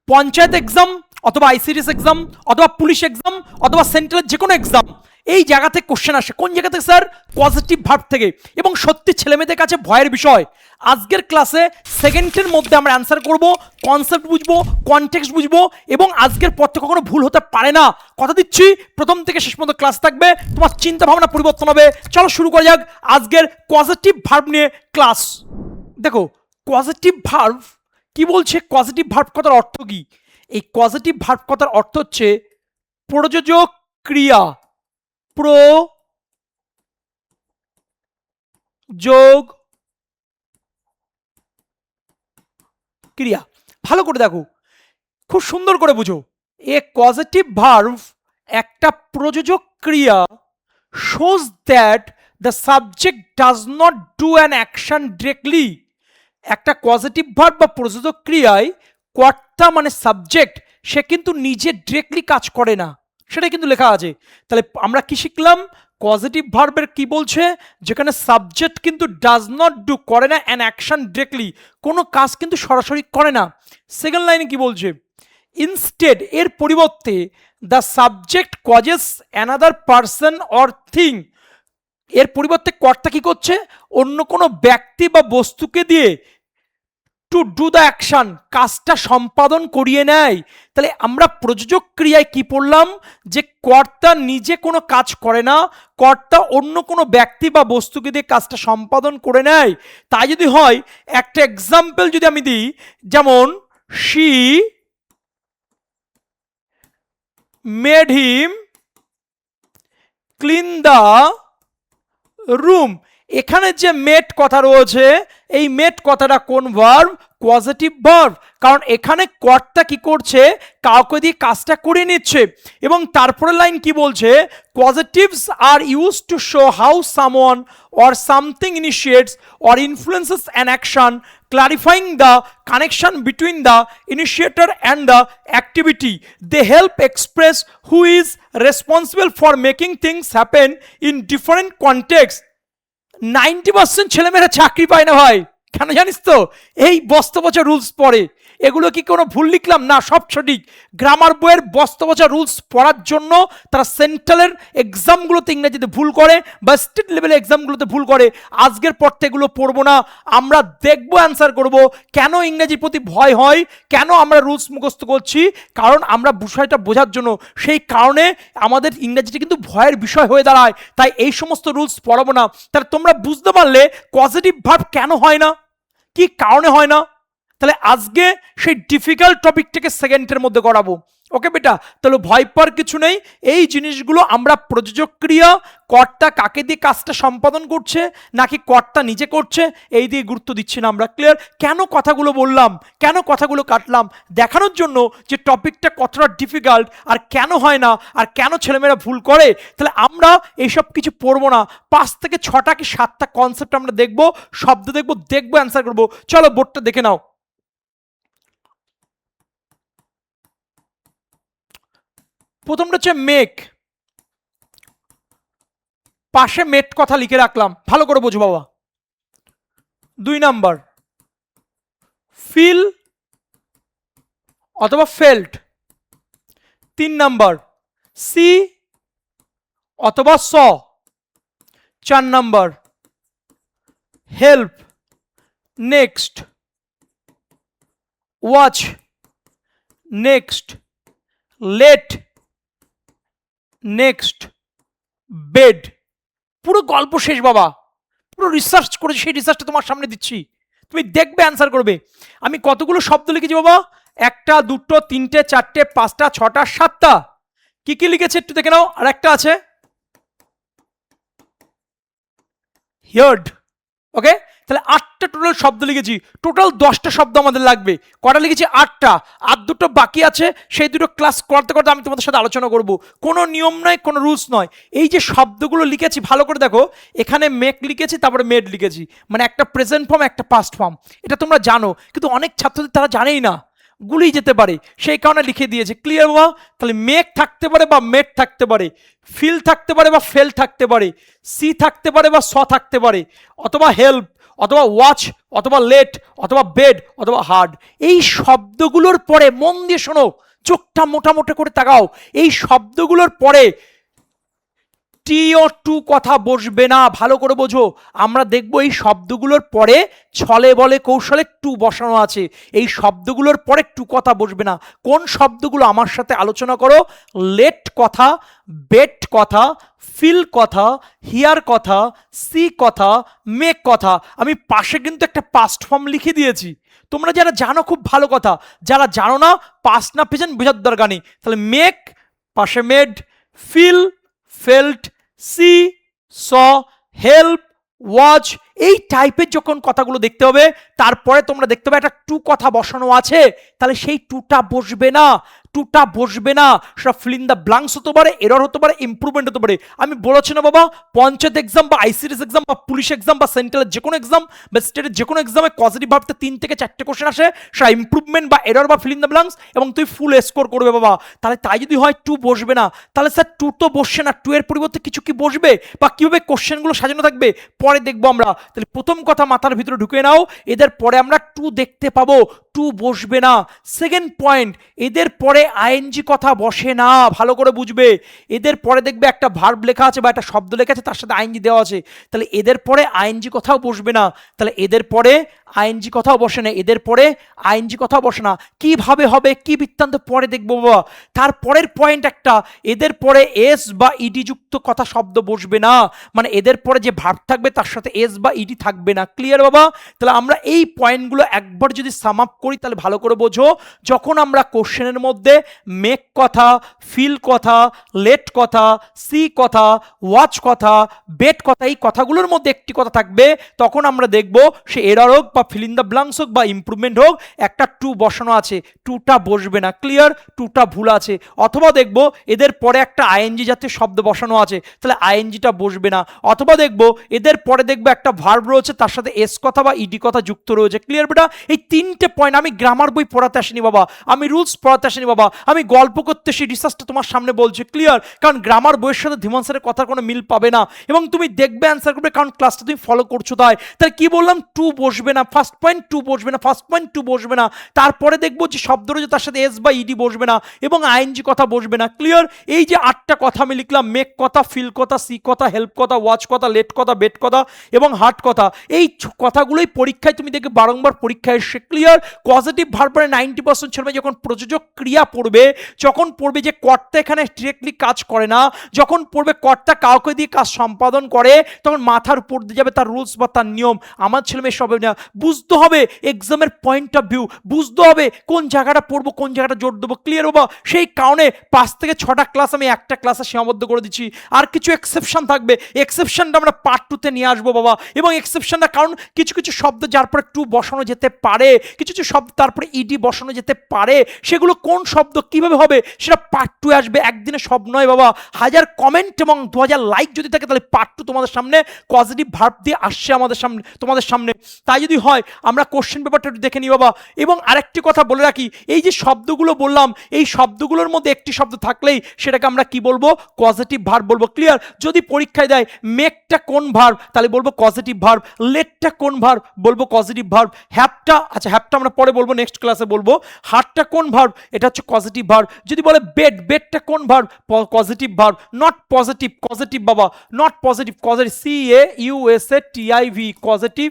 Panchayat exam অথবা ICDS exam অথবা police exam অথবা সেন্ট্রালের যে কোনো এক্সাম, এই জায়গা থেকে কোশ্চেন আসে। কোন জায়গা থেকে স্যার? পজিটিভ ভার্ব থেকে। এবং সত্যি ছেলেমেয়েদের কাছে ভয়ের বিষয়। আজকের ক্লাসে সেকেন্ডের মধ্যে আমরা অ্যান্সার করব, কনসেপ্ট বুঝবো, কনটেক্সট বুঝবো, এবং আজকের পর থেকে কখনো ভুল হতে পারে না, কথা দিচ্ছি। প্রথম থেকে শেষ পর্যন্ত ক্লাস থাকবে, তোমার চিন্তা ভাবনা পরিবর্তন হবে। চলো শুরু করা যাক আজকের পজিটিভ ভার্ব নিয়ে ক্লাস। দেখো পজিটিভ ভার্ব কি বলছে, পজিটিভ ভার্ব কথার অর্থ কি? এই পজিটিভ ভার্ব কথার অর্থ হচ্ছে প্রযোজক ক্রিয়া, প্রযোগ ক্রিয়া। ভালো করে দেখো, খুব সুন্দর করে বুঝো। এ পজিটিভ ভার্ব একটা প্রযোজক ক্রিয়া shows that the subject does not do an action directly। একটা পজিটিভ ভার্ব বা প্রযোজক ক্রিয়ায় কর্তা মানে সাবজেক্ট, সে কিন্তু নিজে ডিরেক্টলি কাজ করে না, সেটা কিন্তু লেখা আছে। তাহলে আমরা কি শিখলাম? পজিটিভ ভার্বের কি বলছে, যেখানে সাবজেক্ট কিন্তু ডাজ নট ডু, করে না অ্যান অ্যাকশন ডিরেক্টলি, কোনো কাজ কিন্তু সরাসরি করে না। সেকেন্ড লাইনে কি বলছে? ইনস্টেড, এর পরিবর্তে the subject causes another person or thing, এর পরিবর্তে কর্তা কি করছে? অন্য কোনো ব্যক্তি বা বস্তুকে দিয়ে টু ডু দ্য অ্যাকশন, কাজটা সম্পাদন করিয়ে নেয়। তাহলে আমরা প্রযোজক ক্রিয়ায় কি পড়লাম? যে কর্তা নিজে কোনো কাজ করে না, কর্তা অন্য কোনো ব্যক্তি বা বস্তুকে দিয়ে কাজটা সম্পাদন করে নেয়। তাই যদি হয়, একটা এক্সাম্পল যদি আমি দিই, যেমন she made him clean the room. এখানে যে মেড কথা রয়েছে, এই মেড কথাটা কোন ভার্ব? Positive verb. কারণ এখানে কর্তা কি করছে? কাউকে দিয়ে কাজটা করে নিচ্ছে। এবং তারপরে লাইন কি বলছে? Positives are use to show how someone or something initiates or influences an action, clarifying the connection between the initiator and the activity. They help express who is responsible for making things happen in different contexts. 90% ছেলেমেয়েরা চাকরি পায় না ভাই, কেন জানিস তো? এই বস্তবচা rules পড়ে। এগুলো কি কোনো ভুল লিখলাম? না, সব সঠিক। গ্রামার বইয়ের বস্তবচা রুলস পড়ার জন্য তারা সেন্ট্রালের এক্সামগুলোতে ইংরেজিতে ভুল করে বা স্টেট লেভেলের এক্সামগুলোতে ভুল করে। আজকের পর থেকে এগুলো পড়বো না, আমরা দেখবো, অ্যান্সার করব। কেন ইংরেজির প্রতি ভয় হয়, কেন আমরা রুলস মুখস্থ করছি? কারণ আমরা বিষয়টা বোঝার জন্য। সেই কারণে আমাদের ইংরেজিটা কিন্তু ভয়ের বিষয় হয়ে দাঁড়ায়। তাই এই সমস্ত রুলস পড়াবো না। তাহলে তোমরা বুঝতে পারলে পজিটিভ ভার্ব কেন হয় না, কি কারণে হয় না। তাহলে আজকে সেই ডিফিকাল্ট টপিকটাকে সেকেন্ডের মধ্যে করাবো। ওকে বেটা, তাহলে ভয় পাওয়ার কিছু নেই। এই জিনিসগুলো আমরা প্রযোজক ক্রিয়া, কর্তা কাকে দিয়ে কাজটা সম্পাদন করছে নাকি কর্তা নিজে করছে, এই দিয়ে গুরুত্ব দিচ্ছি না আমরা। ক্লিয়ার? কেন কথাগুলো বললাম, কেন কথাগুলো কাটলাম, দেখানোর জন্য যে টপিকটা কতটা ডিফিকাল্ট, আর কেন হয় না, আর কেন ছেলেমেয়েরা ভুল করে। তাহলে আমরা এইসব কিছু পড়বো না। 5 থেকে 6টা কি 7টা কনসেপ্ট আমরা দেখবো, শব্দ দেখবো, অ্যান্সার করবো। চলো বোর্ডটা দেখে নাও। প্রথমটা হচ্ছে মেক, পাশে মেট কথা লিখে রাখলাম, ভালো করে বোঝো বাবা। 2 নাম্বার ফিল অথবা ফেল্ট। 3 নাম্বার সি অথবা saw. 4 number help, next watch, next let, next bed. পুরো গল্প শেষ বাবা, পুরো রিসার্চ করেছি, সেই রিসার্চটা তোমার সামনে দিচ্ছি, তুমি দেখবে, অ্যান্সার করবে। আমি কতগুলো শব্দ লিখেছি বাবা? 1টা 2টো 3টে 4টে 5টা 6টা 7টা। কি কি লিখেছে একটু দেখে নাও। আর একটা আছে হিয়ার্ড। ওকে, তাহলে 8টা টোটাল শব্দ লিখেছি। টোটাল 10টা শব্দ আমাদের লাগবে। কটা লিখেছি? 8টা। আর 2টো বাকি আছে, সেই 2টো ক্লাস করতে করতে আমি তোমাদের সাথে আলোচনা করব। কোনো নিয়ম নয়, কোনো রুলস নয়। এই যে শব্দগুলো লিখেছি ভালো করে দেখো, এখানে মেক লিখেছি, তারপরে মেড লিখেছি, মানে একটা প্রেজেন্ট ফর্ম, একটা পাস্ট ফর্ম। এটা তোমরা জানো, কিন্তু অনেক ছাত্রদের তারা জানেই না, গুলিয়ে যেতে পারে, সেই কারণে লিখে দিয়েছে। ক্লিয়ার বাবা? তাহলে মেক থাকতে পারে বা মেড থাকতে পারে, ফিল থাকতে পারে বা ফেল থাকতে পারে, সি থাকতে পারে বা স থাকতে পারে, অথবা হেল্প অথবা ওয়াচ অথবা লেট অথবা বেড অথবা হার্ড, এই শব্দগুলোর পরে মন দিয়ে শোনো, চোখটা মোটামোটা করে তাকাও, এই শব্দগুলোর পরে টি ও টু কথা বসবে না, ভালো করে বোঝো। আমরা দেখবো এই শব্দগুলোর পরে ছলে বলে কৌশলে টু বসানো আছে, এই শব্দগুলোর পরে টু কথা বসবে না। কোন শব্দগুলো আমার সাথে আলোচনা করো? লেট কথা, বেট কথা, ফিল কথা, হিয়ার কথা, সি কথা, মেক কথা। আমি পাশে কিন্তু একটা পাস্ট ফর্ম লিখে দিয়েছি, তোমরা যারা জানো খুব ভালো কথা, যারা জানো না পাস্ট না প্রেজেন্ট বোঝার দরকার নেই। তাহলে মেক পাশে মেড, ফিল ফেল্ট, সি স, হেল্প, ওয়াচ, এই টাইপের যখন কথাগুলো দেখতে হবে তারপরে তোমরা দেখতে হবে একটা টু কথা বসানো আছে, তাহলে সেই টুটা বসবে না, টুটা বসবে না। সেটা ফিল ইন দ্য ব্ল্যাঙ্কস হতে পারে, এরর হতে পারে, ইমপ্রুভমেন্ট হতে পারে। আমি বলেছি না বাবা, পঞ্চায়েত এক্সাম বা আইসিডিএস এক্সাম বা পুলিশ এক্সাম বা সেন্ট্রালের যে কোনো এক্সাম বা স্টেটের যে কোনো এক্সামে পজিটিভ ভাবতে 3 থেকে 4টে কোশ্চেন আসে, সেটা ইমপ্রুভমেন্ট বা এরর বা ফিল ইন দ্য ব্ল্যাঙ্কস, এবং তুই ফুল স্কোর করবে বাবা। তাহলে তাই যদি হয় টু বসবে না, তাহলে স্যার টু তো বসছে না, টু এর পরিবর্তে কিছু কি বসবে বা কিভাবে কোশ্চেনগুলো সাজানো থাকবে পরে দেখবো আমরা। তাহলে প্রথম কথা মাথার ভিতরে ঢুকে নাও, এদের পরে আমরা টু দেখতে পাবো, টু বসবে না। সেকেন্ড পয়েন্ট, এদের পরে আইএনজি কথা বসে না, ভালো করে বুঝবে। এদের পরে দেখবে একটা ভার্ব লেখা আছে বা একটা শব্দ লেখা আছে, তার সাথে আইএনজি দেওয়া আছে, তাহলে এদের পরে আইএনজি কথাও বসবে না। তাহলে এদের পরে আইএনজি কথাও বসে না, এদের পরে আইএনজি কথাও বসে না। কিভাবে হবে, কি বৃত্তান্ত পরে দেখবো বাবা। তারপরের পয়েন্ট একটা, এদের পরে এস বা ইডি যুক্ত কথা শব্দ বসবে না, মানে এদের পরে যে ভার্ব থাকবে তার সাথে এস বা ইডি থাকবে না। ক্লিয়ার বাবা? তাহলে আমরা এই পয়েন্টগুলো একবার যদি সাম আপ করি তাহলে ভালো করে বোঝো, যখন আমরা কোশ্চেনের মধ্যে মেক কথা, ফিল কথা, লেট কথা, সি কথা, ওয়াচ কথা, বেট কথা, এই কথাগুলোর মধ্যে একটি কথা থাকবে, তখন আমরা দেখব সে এরর হোক বা ফিল ইন দ্য ব্ল্যাঙ্কস হোক বা ইমপ্রুভমেন্ট হোক, একটা টু বসানো আছে, টুটা বসবে না। ক্লিয়ার? টুটা ভুল আছে। অথবা দেখব এদের পরে একটা আইএনজি জাতীয় শব্দ বসানো আছে, তাহলে আইএনজিটা বসবে না। অথবা দেখব এদের পরে দেখবো একটা ভার্ব রয়েছে, তার সাথে এস কথা বা ইডি কথা যুক্ত রয়েছে। ক্লিয়ার বেটা? এই 3টে পয়েন্ট। আমি গ্রামার বই পড়াতে আসিনি বাবা, আমি রুলস পড়াতে আসিনি বাবা, আমি গল্প করতে সেই রিসার্চটা তোমার সামনে বলছি। ক্লিয়ার? কারণ গ্রামার বইয়ের সাথে ধীমান স্যারের কথার কোনো মিল পাবে না, এবং তুমি দেখবে অ্যান্সার করবে, কারণ ক্লাসটা তুমি ফলো করছো তাই। তাহলে কি বললাম? টু বসবে না, ফার্স্ট পয়েন্ট টু বসবে না, ফার্স্ট পয়েন্ট টু বসবে না। তারপরে দেখবো যে শব্দ রয়েছে তার সাথে এস বা ইডি বসবে না, এবং আইএনজি কথা বসবে না। ক্লিয়ার? এই যে 8টা কথা আমি লিখলাম, মেক কথা, ফিল কথা, সি কথা, হেল্প কথা, ওয়াচ কথা, লেট কথা, বেট কথা এবং হার্ট কথা, এই কথাগুলোই পরীক্ষায় তুমি দেখবে বারংবার পরীক্ষায় এসে। ক্লিয়ার? পজিটিভ ভার্বের 90% ছেলে যখন প্রযোজক ক্রিয়া পড়বে, যখন পড়বে যে কর্তা এখানে ডিরেক্টলি কাজ করে না, যখন পড়বে কর্তা কাউকে দিয়ে কাজ সম্পাদন করে, তখন মাথার উপর দিয়ে যাবে তার রুলস বা তার নিয়ম। আমার ছেলে মেয়ে সব বুঝতে হবে, এক্সামের পয়েন্ট অফ ভিউ বুঝতে হবে, কোন জায়গাটা পড়বো, কোন জায়গাটা জোর দেবো। ক্লিয়ার বাবা? সেই কারণে 5 থেকে 6টা ক্লাস আমি একটা ক্লাসে সীমাবদ্ধ করে দিচ্ছি, আর কিছু এক্সেপশন থাকবে, এক্সেপশনটা আমরা পার্ট 2তে নিয়ে আসবো বাবা। এবং এক্সেপশনটা কারণ কিছু কিছু শব্দ যার পরে টু বসানো যেতে পারে, কিছু কিছু শব্দ তারপরে ইডি বসানো যেতে পারে, সেগুলো কোন শব্দ কিভাবে হবে সেটা পার্ট 2 আসবে। একদিনে সব নয় বাবা, 1000 কমেন্ট এবং 2000 লাইক যদি থাকে তাহলে পার্ট 2 তোমাদের সামনে পজিটিভ ভার্ব দিয়ে আসছে আমাদের সামনে, তোমাদের সামনে। তাই যদি হয় আমরা কোশ্চেন পেপারটা একটু দেখে নিই বাবা। এবং আরেকটি কথা বলে রাখি, এই যে শব্দগুলো বললাম, এই শব্দগুলোর মধ্যে একটি শব্দ থাকলেই সেটাকে আমরা কি বলবো? পজিটিভ ভার্ব বলবো। ক্লিয়ার? যদি পরীক্ষায় দেয় মেকটা কোন ভার্ব, তাহলে বলবো পজিটিভ ভার্ব। লেটটা কোন ভার্ব, বলবো পজিটিভ ভার্ব। হ্যাপটা, আচ্ছা হ্যাপটা আমরা পরে বলবো, নেক্সট ক্লাসে বলবো। হার্টটা কোন ভার্ব, এটা হচ্ছে পজিটিভ ভার্ব। যদি বলে বেড, বেডটা কোন verb, positive verb. Not positive, positive বাবা, not positive, positive, CAUSATIV, positive,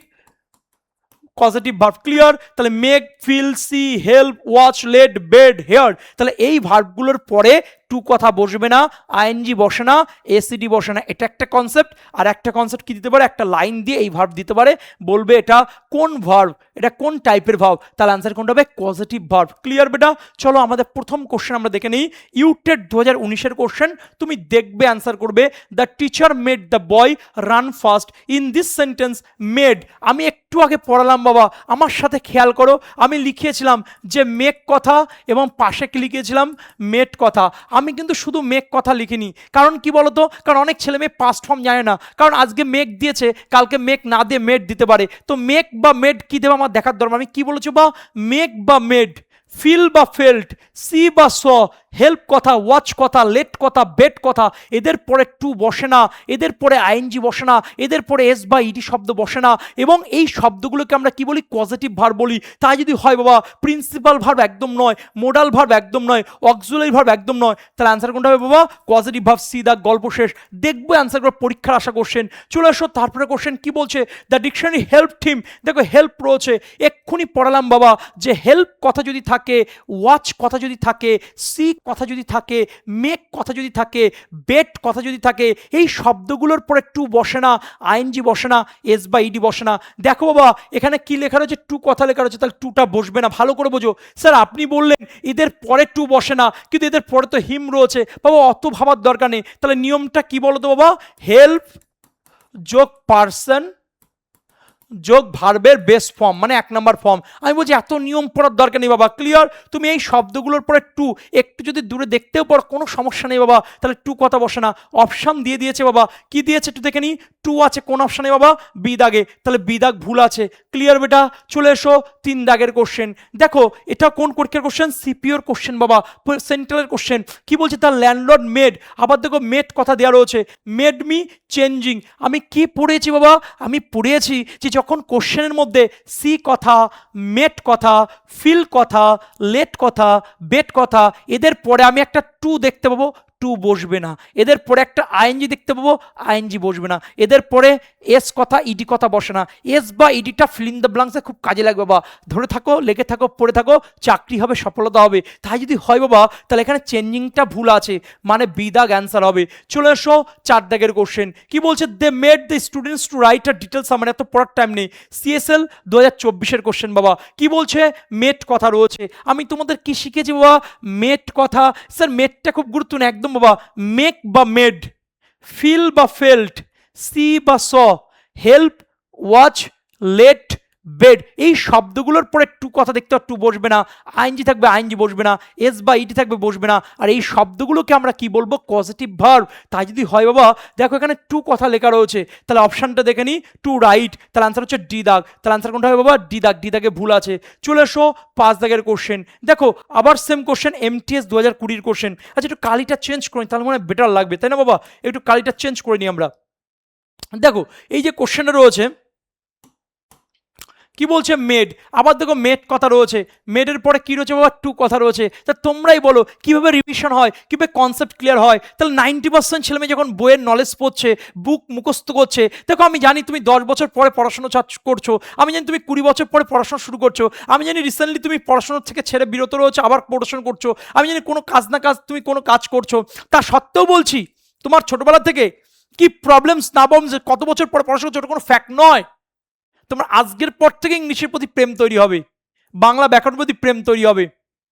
positive verb. Clear? তাহলে make, feel, see, help, watch, let, bid, hear, তাহলে এই ভার্বগুলোর পরে টু কথা বসবে না, আইএনজি বসে না, এসিডি বসে না। এটা একটা কনসেপ্ট। আর একটা কনসেপ্ট কি দিতে পারে? একটা লাইন দিয়ে এই ভার্ব দিতে পারে, বলবে এটা কোন ভার্ব, এটা কোন টাইপের ভার্ব, তাহলে আনসার কোনটা হবে? Positive verb. ক্লিয়ার বেটা? চলো আমাদের প্রথম কোশ্চেন আমরা দেখে নিই। ইউটেড 2019-এর কোশ্চেন, তুমি দেখবে অ্যান্সার করবে। The teacher made the boy run fast in this sentence. Made আমি একটু আগে পড়ালাম বাবা, আমার সাথে খেয়াল করো, আমি লিখিয়েছিলাম যে মেক কথা এবং পাশে কি লিখেছিলাম? মেড কথা। আমি কিন্তু শুধু মেক কথা লিখিনি, কারণ কি বলতো, কারণ অনেক ছেলে মেয়ে পাস্ট ফর্ম জানে না, কারণ আজকে মেক দিয়েছে, কালকে মেক না দিয়ে মেড দিতে পারে। তো মেক বা মেড কি দেবে আমার দেখার দরকার। আমি কি বলেছি বা? মেক বা মেড, ফিল বা ফেল্ট, সি বা স, হেল্প কথা, ওয়াচ কথা, লেট কথা, বেট কথা, এদের পরে টু বসে না, এদের পরে আইএনজি বসে না, এদের পরে এস বা ইডি শব্দ বসে না, এবং এই শব্দগুলোকে আমরা কি বলি? পজিটিভ ভার্ব বলি। তাই যদি হয় বাবা, প্রিন্সিপাল ভার্ব একদম নয়, মোডাল ভার্ব একদম নয়, অক্সিলারি ভার্ব একদম নয়, তাহলে অ্যান্সার কোনটা হবে বাবা? Positive verb. সি দা, গল্প শেষ। দেখবো অ্যান্সার করে পরীক্ষার আসা কোশ্চেন। চলে আসো তারপরে কোশ্চেন কি বলছে, দ্য ডিকশনারি হেল্প হিম। দেখো হেল্প রয়েছে, এক্ষুনি পড়ালাম বাবা যে হেল্প কথা যদি থাকে, ওয়াচ কথা যদি থাকে, সি কথা যদি থাকে, মেক কথা যদি থাকে, বেট কথা যদি থাকে, এই শব্দগুলোর পরে টু বসে না, আইএনজি বসে না, এস বা ইডি বসে না। দেখো বাবা এখানে কি লেখা রয়েছে? টু কথা লেখা রয়েছে, তাহলে টুটা বসবে না। ভালো করে বোঝো। স্যার আপনি বললেন এদের পরে টু বসে না, কিন্তু এদের পরে তো হিম রয়েছে। বাবা অত ভাবার দরকার নেই। তাহলে নিয়মটা কি বলো তো বাবা? হেল্প যোগ পার্সন যোগ ভার্বের বেস ফর্ম, মানে 1 নম্বর ফর্ম। আমি বলছি এত নিয়ম পড়ার দরকার নেই বাবা, ক্লিয়ার? তুমি এই শব্দগুলোর পরে টু একটু যদি দূরে দেখতেও পারো কোনো সমস্যা নেই বাবা, তাহলে টু কথা বসে না। অপশান দিয়ে দিয়েছে বাবা, কি দিয়েছে একটু দেখে নি? টু আছে, কোন অপশানে বাবা? বি দাগে, তাহলে বি দাগ ভুল আছে। ক্লিয়ার বেটা? চলে এসো 3 দাগের কোশ্চেন। দেখো এটা কোন পরীক্ষার কোশ্চেন? সিপিওর কোশ্চেন বাবা, সেন্ট্রালের কোশ্চেন। কি বলছে? তার ল্যান্ডলর্ড মেড, আবার দেখো মেড কথা দেওয়া রয়েছে, মেড মি চেঞ্জিং। আমি কি পড়েছি বাবা? আমি পড়েছি যে যখন কোশ্চেনের মধ্যে সি কথা, মেট কথা, ফিল কথা, লেট কথা, বেট কথা, এদের পরে আমি একটা টু দেখতে পাবো, টু বসবে না। এদের পরে একটা আইএনজি দেখতে পাবো, আইএনজি বসবে না। এদের পরে এস কথা, ইডি কথা বসে না। এস বা ইডিটা ফিল ইন দ্য ব্ল্যাঙ্কসে খুব কাজে লাগবে বাবা। ধরে থাকো, লেগে থাকো, পড়ে থাকো, চাকরি হবে, সফলতা হবে। তাই যদি হয় বাবা, তাহলে এখানে চেঞ্জিংটা ভুল আছে, মানে বি দাগ অ্যান্সার হবে। চলে এসো 4 দাগের কোশ্চেন। কি বলছে? They made the students to write a details summary. এত পড়ার টাইম নেই। সিএসএল 2024-এর কোশ্চেন বাবা। কি বলছে? মেট কথা রয়েছে। আমি তোমাদের কি শিখেছি বাবা? মেট কথা। স্যার মেটটা খুব গুরুত্বপূর্ণ একদম বাবা। মেক বা মেড, ফিল বা ফেল্ট, সি বা স, হেল্প, ওয়াচ, লেট, বেড, এই শব্দগুলোর পরে টু কথা দেখতে টু বসবে না, আইএনজি থাকবে, আইএনজি বসবে না, এস বা ইডি থাকবে, বসবে না। আর এই শব্দগুলোকে আমরা কি বলবো? Positive verb. তাই যদি হয় বাবা, দেখো এখানে টু কথা লেখা রয়েছে, তাহলে অপশানটা দেখে নি, টু রাইট, তাহলে আনসার হচ্ছে ডি দাগ। তাহলে আনসার কোনটা হবে বাবা? ডি দাগ। ডি দাগে ভুল আছে। চলে এসো 5 দাগের কোশ্চেন। দেখো আবার সেম কোশ্চেন, এমটিএস 2020 কোশ্চেন। আচ্ছা একটু কালিটা চেঞ্জ করি, তাহলে মনে হয় বেটার লাগবে, তাই না বাবা? একটু কালিটা চেঞ্জ করে নিই আমরা। দেখো এই যে কোশ্চেনটা রয়েছে, কি বলছে? মেড। আবার দেখো মেড কথা রয়েছে, মেডের পরে কি রয়েছে বাবা? টু কথা রয়েছে। তা তোমরাই বলো কিভাবে রিভিশন হয়, কিভাবে কনসেপ্ট ক্লিয়ার হয়? তাহলে 90% ছেলেমেয়ে যখন বইয়ের নলেজ পড়ছে, বুক মুখস্থ করছে, দেখো আমি জানি তুমি 10 বছর পরে পড়াশোনা করছো, আমি জানি তুমি 20 বছর পরে পড়াশোনা শুরু করছো, আমি জানি রিসেন্টলি তুমি পড়াশোনা থেকে ছেড়ে বিরত রয়েছো, আবার পড়াশোনা করছো, আমি জানি কোনো কাজ না কাজ তুমি কোনো কাজ করছো। তা সত্ত্বেও বলছি তোমার ছোটবেলা থেকে কি প্রবলেমস না প্রবলেমস, কত বছর পরে পড়াশোনা করছো, ওটা কোনো ফ্যাক্ট নয়। তোমার আজকের পর থেকে ইংলিশের প্রতি প্রেম তৈরি হবে, বাংলা ব্যাকরণের প্রতি প্রেম তৈরি হবে।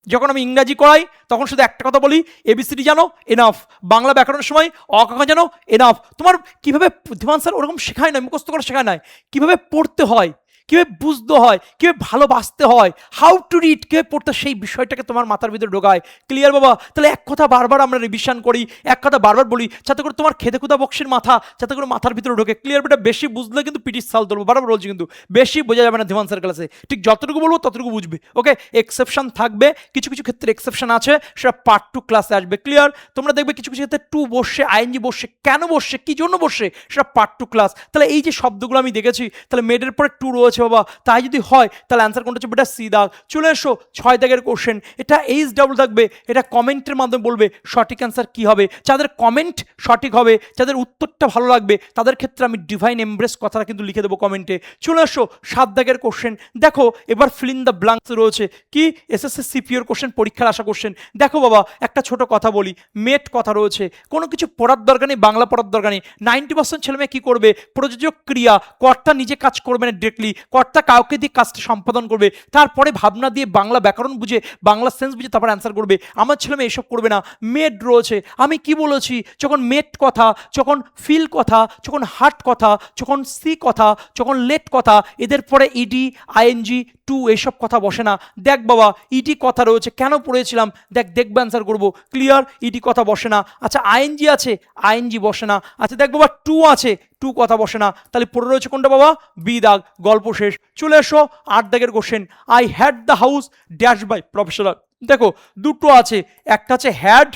যখন আমি ইংরাজি করাই তখন শুধু একটা কথা বলি, এবিসিডি জানো, এনাফ। বাংলা ব্যাকরণের সময় অকাকা জানো, এনাফ। তোমার কিভাবে বুদ্ধিমান স্যার ওরকম শেখায় না, মুখস্থ করে শেখায় না, কিভাবে পড়তে হয়, কিভাবে বুঝতে হয়, কিভাবে ভালোবাসতে হয়, হাউ টু রিড, কিভাবে পড়তে, সেই বিষয়টাকে তোমার মাথার ভিতরে ঢোকায়। ক্লিয়ার বাবা? তাহলে এক কথা বারবার আমরা রিভিশন করি, এক কথা বারবার বলি, যাতে করে তোমার খেদে খুদা বক্সের মাথা যাতে করে মাথার ভিতরে ঢোকে। ক্লিয়ার বেটা? বেশি বুঝলে কিন্তু পিটির সাল ধরবো, বারবার বলছি, কিন্তু বেশি বোঝা যাবে না ধীমান স্যার ক্লাসে। ঠিক যতটুকু বলবো ততটুকু বুঝবে, ওকে? এক্সেপশন থাকবে, কিছু কিছু ক্ষেত্রে এক্সেপশন আছে, সেটা পার্ট 2 ক্লাসে আসবে। ক্লিয়ার? তোমরা দেখবে কিছু কিছু ক্ষেত্রে টু বসে, আইএনজি বসে, কেন বসে, কি জন্য বসে, সেটা পার্ট 2 ক্লাস। তাহলে এই যে শব্দগুলো আমি দেখেছি, তাহলে মেডের পরে টু রয়েছে বাবা, তাই যদি হয় তাহলে অ্যান্সার কোনটা হচ্ছে বেটা? সি দাগ। চলে এসো 6 দাগের কোশ্চেন। এটা এইচ ডাবল থাকবে, এটা কমেন্টের মাধ্যমে বলবে সঠিক অ্যান্সার কি হবে। যাদের কমেন্ট সঠিক হবে, যাদের উত্তরটা ভালো লাগবে, তাদের ক্ষেত্রে আমি ডিভাইন এমব্রেস কথাটা কিন্তু লিখে দেবো কমেন্টে। চলে এসো 7 দাগের কোশ্চেন। দেখো এবার ফিল ইন দ্য ব্ল্যাঙ্কস রয়েছে, কি? এসএসসি সিপিওর কোশ্চেন, পরীক্ষার আসা কোশ্চেন। দেখো বাবা একটা ছোট কথা বলি, মেট কথা রয়েছে, কোনো কিছু পড়ার দরকার নেই, বাংলা পড়ার দরকার নেই। 90% ছেলেমেয়ে কি করবে? প্রযোজক ক্রিয়া, কর্তা নিজে কাজ করবে না ডিরেক্টলি, কর্তা কাউকে দিয়ে কাজটা সম্পাদন করবে, তারপরে ভাবনা দিয়ে বাংলা ব্যাকরণ বুঝে, বাংলা সেন্স বুঝে তারপর অ্যান্সার করবে। আমার ছেলে মেয়ে এসব করবে না। মেড রয়েছে, আমি কি বলেছি? যখন মেড কথা, যখন ফিল কথা, যখন হার্ট কথা, যখন সি কথা, যখন লেট কথা, এদের পরে ইডি, আইএনজি, টু, এসব কথা বসে না। দেখ বাবা ইডি কথা রয়েছে, কেন পড়েছিলাম দেখ, দেখবে অ্যান্সার করবো। ক্লিয়ার? ইডি কথা বসে না। আচ্ছা আইএনজি আছে, আইএনজি বসে না। আচ্ছা দেখ বাবা টু আছে, টু কথা বসে না। তাহলে পড়ে রয়েছে কোনটা বাবা? বি দাগ। গল্প শেষ। চলে এসো 8 দাগের question. I had the house dash by professor দেখো দুটো আছে, একটা আছে হ্যাড,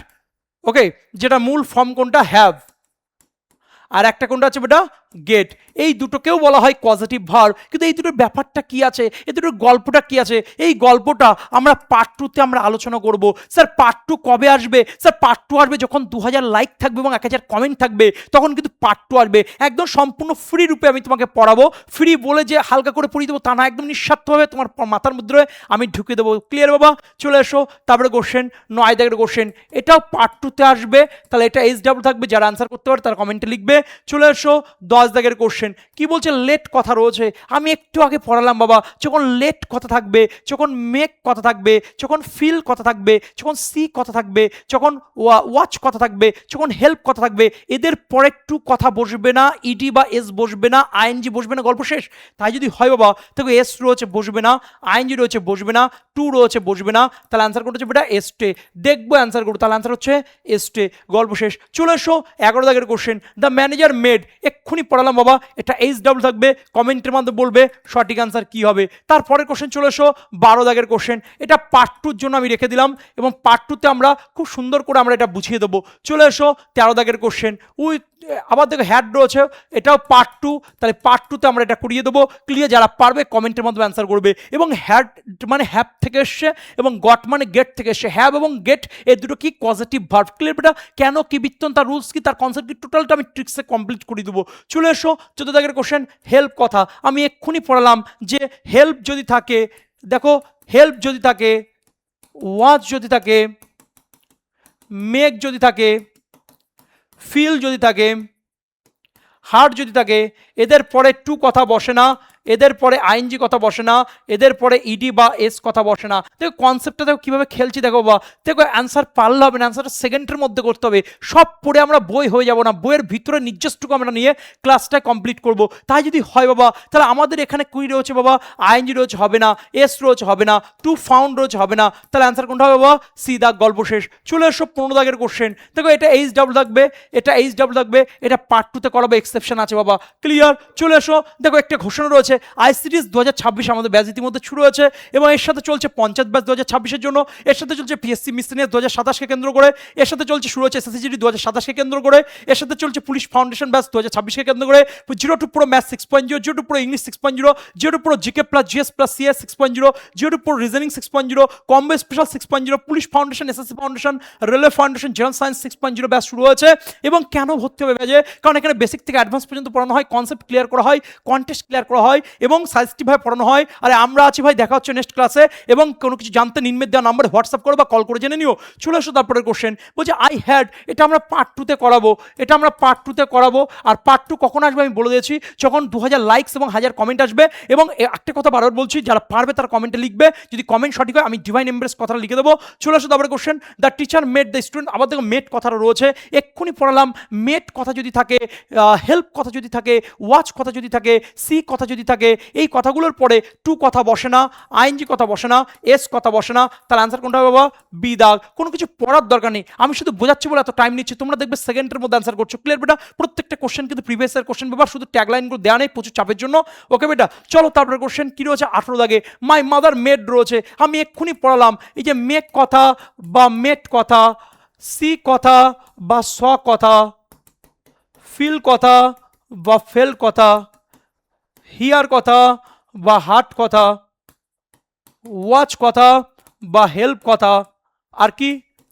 ওকে, যেটা মূল ফর্ম কোনটা হ্যাভ, আর একটা কোনটা আছে বেটা গেট। এই দুটোকেও বলা হয় পজিটিভ ভার্ব, কিন্তু এই দুটোর ব্যাপারটা কি আছে, এই দুটোর গল্পটা কি আছে, এই গল্পটা আমরা পার্ট টুতে আমরা আলোচনা করব। স্যার পার্ট টু কবে আসবে? স্যার পার্ট টু আসবে যখন 2000 লাইক থাকবে এবং 1000 কমেন্ট থাকবে, তখন কিন্তু পার্ট টু আসবে। একদম সম্পূর্ণ ফ্রি রূপে আমি তোমাকে পড়াবো। ফ্রি বলে যে হালকা করে পড়িয়ে দেবো তা না, একদম নিঃস্বার্থভাবে তোমার মাথার মধ্যে আমি ঢুকে দেবো। ক্লিয়ার বাবা? চলে এসো। তারপরে কোশ্চেন 9 দাগের কোশ্চেন, এটাও পার্ট টুতে আসবে, তাহলে এটা এইচ ডাবল থাকবে, যারা আনসার করতে পারে তারা কমেন্টে লিখবে। চলে এসো 10 দাগের কোশ্চেন, কি বলছে? লেট কথা রয়েছে। আমি একটু আগে পড়ালাম বাবা, যখন লেট কথা থাকবে, যখন মেক কথা থাকবে, যখন ফিল কথা থাকবে, যখন সি কথা থাকবে, যখন ওয়াচ কথা থাকবে, যখন হেল্প কথা থাকবে, এদের পরে একটু কথা বসবে না, ইডি বা এস বসবে না, আইএনজি বসবে না, গল্প শেষ। তাই যদি হয় বাবা, দেখো এস রয়েছে বসবে না, আইএনজি রয়েছে বসবে না, টু রয়েছে বসবে না, তাহলে অ্যান্সার করতে হচ্ছে বেটা এসটে। দেখবো অ্যান্সার করবো, তাহলে অ্যান্সার হচ্ছে এসটে, গল্প শেষ। চলে এসো 11 দাগের কোশ্চেন, দ্য ম্যানেজার মেড, এক্ষুনি পড়ালাম বাবা, এটা এইচ ডাবল থাকবে, কমেন্টের মাধ্যমে বলবে সঠিক অ্যান্সার কি হবে। তারপরের কোশ্চেন চলে এসো 12 দাগের কোশ্চেন, এটা পার্ট টুর জন্য আমি রেখে দিলাম, এবং পার্ট টুতে আমরা খুব সুন্দর করে আমরা এটা বুঝিয়ে দেবো। চলে এসো 13 দাগের কোশ্চেন, উইথ আবার দেখো হ্যাড রয়েছে, এটাও পার্ট টু, তাহলে পার্ট টুতে আমরা এটা করিয়ে দেবো। ক্লিয়ার? যারা পারবে কমেন্টের মাধ্যমে অ্যান্সার করবে। এবং হ্যাড মানে হ্যাভ থেকে এসছে, এবং গট মানে গেট থেকে এসছে। হ্যাভ এবং গেট এই দুটো কি পজিটিভ ভার্ব। ক্লিয়ার বেটা? কেন, কি বৃত্তন, তার রুলস কি, তার কনসেপ্ট কি, টোটালটা আমি ট্রিক্সে কমপ্লিট করে দেবো। চলে এসো 14 দাগের কোশ্চেন, হেল্প কথা। আমি এক্ষুনি পড়ালাম যে হেল্প যদি থাকে, দেখো হেল্প যদি থাকে, ওয়াচ যদি থাকে, মেক যদি থাকে, ফিল যদি থাকে, হার্ট যদি থাকে, এদের পরে টু কথা বসে না, এদের পরে আইএনজি কথা বসে না, এদের পরে ইডি বা এস কথা বসে না। দেখো কনসেপ্টটা দেখো কীভাবে খেলছি, দেখো বা দেখো অ্যান্সার পারলে হবে না, অ্যান্সারটা সেকেন্ডের মধ্যে করতে হবে। সব পড়ে আমরা বই হয়ে যাব না, বইয়ের ভিতরে নির্দিষ্টটুকু আমরা নিয়ে ক্লাসটা কমপ্লিট করব। তাই যদি হয় বাবা, তাহলে আমাদের এখানে কুই রয়েছে বাবা, আইএনজি রয়েছে হবে না, এস রয়েছে হবে না, টু ফাউন্ড রয়েছে হবে না, তাহলে অ্যান্সার কোনটা হবে বাবা? সি দাগ, গল্প শেষ। চলে এসো 15 দাগের কোশ্চেন, দেখো এটা এইচ ডাবল থাকবে, এটা এইচ ডাবল থাকবে, এটা পার্ট টুতে করাবো, এক্সেপশন আছে বাবা। ক্লিয়ার? চলে এসো, দেখো একটা ঘোষণা রয়েছে, আইসিডিএস 2026 আমাদের ব্যাচ ইতিমধ্যে শুরু হয়েছে, এবং এর সাথে চলছে পঞ্চায়েত ব্যাচ 2026-এর জন্য, এর সাথে চলছে পিএসসি মিসলেনিয়াস 2027-কে কেন্দ্র করে, এর সাথে চলছে শুরু হচ্ছে এসএসসিজিডি 2027-কে কেন্দ্র করে, এর সাথে চলছে পুলিশ ফাউন্ডেশন ব্যাচ 2026-কে কেন্দ্র করে, 02 pro math 6.0, 02 pro English 6.0, 02 pro GK plus GS plus CS 6.0, 02 pro reasoning 6.0, combo special 6.0, police foundation, SSC foundation, railway foundation, general science 6.0 batch শুরু হয়েছে। এবং কেন ভর্তি হবে ব্যাচে? কারণ এখানে বেসিক থেকে অ্যাডভান্স পর্যন্ত পড়ানো হয়, কনসেপ্ট ক্লিয়ার করা হয়, কন্টেস্ট ক্লিয়ার করা হয়, এবং সাজেস্টিভভাবে পড়ানো হয়। আরে আমরা আছি ভাই, দেখা হচ্ছে নেক্সট ক্লাসে। এবং কোনো কিছু জানতে নিম্নের দেওয়া নাম্বারে হোয়াটসঅ্যাপ করো বা কল করে জেনে নিও। চলে আসো তারপরে কোশ্চেন, বলছে আই হ্যাড, এটা আমরা পার্ট টুতে করাবো, এটা আমরা পার্ট টুতে করাবো। আর পার্ট টু কখন আসবে আমি বলে দিয়েছি, যখন 2000 লাইকস এবং 1000 কমেন্ট আসবে। এবং একটা কথা বারবার বলছি, যারা পারবে তারা কমেন্টে লিখবে, যদি কমেন্ট সঠিক হয় আমি ডিভাইন এমব্রেস কথাটা লিখে দেবো। চলে আসো তারপরে question, the teacher made the student, আবার দেখো মেড কথাটা রয়েছে, এক্ষুনি পড়ালাম। মেড কথা যদি থাকে, হেল্প কথা যদি থাকে, ওয়াচ কথা যদি থাকে, সি কথা যদি থাকে, এই কথাগুলোর পরে টু কথা বসে না, আইএনজি কথা বসে না, এস কথা বসে না, তাহলে আনসার কোনটা হবে বাবা? বি দাগ। কোনো কিছু পড়ার দরকার নেই, আমি শুধু বোঝাচ্ছি বলে এত টাইম নিচ্ছি, তোমরা দেখবে সেকেন্ডের মধ্যে আনসার করছো। ক্লিয়ার বেটা? প্রত্যেকটা কোশ্চেন কিন্তু প্রিভিয়াস ইয়ার কোশ্চেন পেপার, শুধু ট্যাগলাইনগুলো দেওয়া নেই প্রচুর চাপের জন্য। ওকে বেটা? চলো তারপরে কোশ্চেন কি রয়েছে 18 দাগে, মাই মাদার মেড রয়েছে। আমি এক্ষুনি পড়ালাম, এই যে মেক কথা বা মেট কথা, সি কথা বা স কথা, ফিল কথা বা ফেল কথা, হিয়ার কথা বা হার্ট কথা, ওয়াচ কথা বা হেল্প কথা, আর কি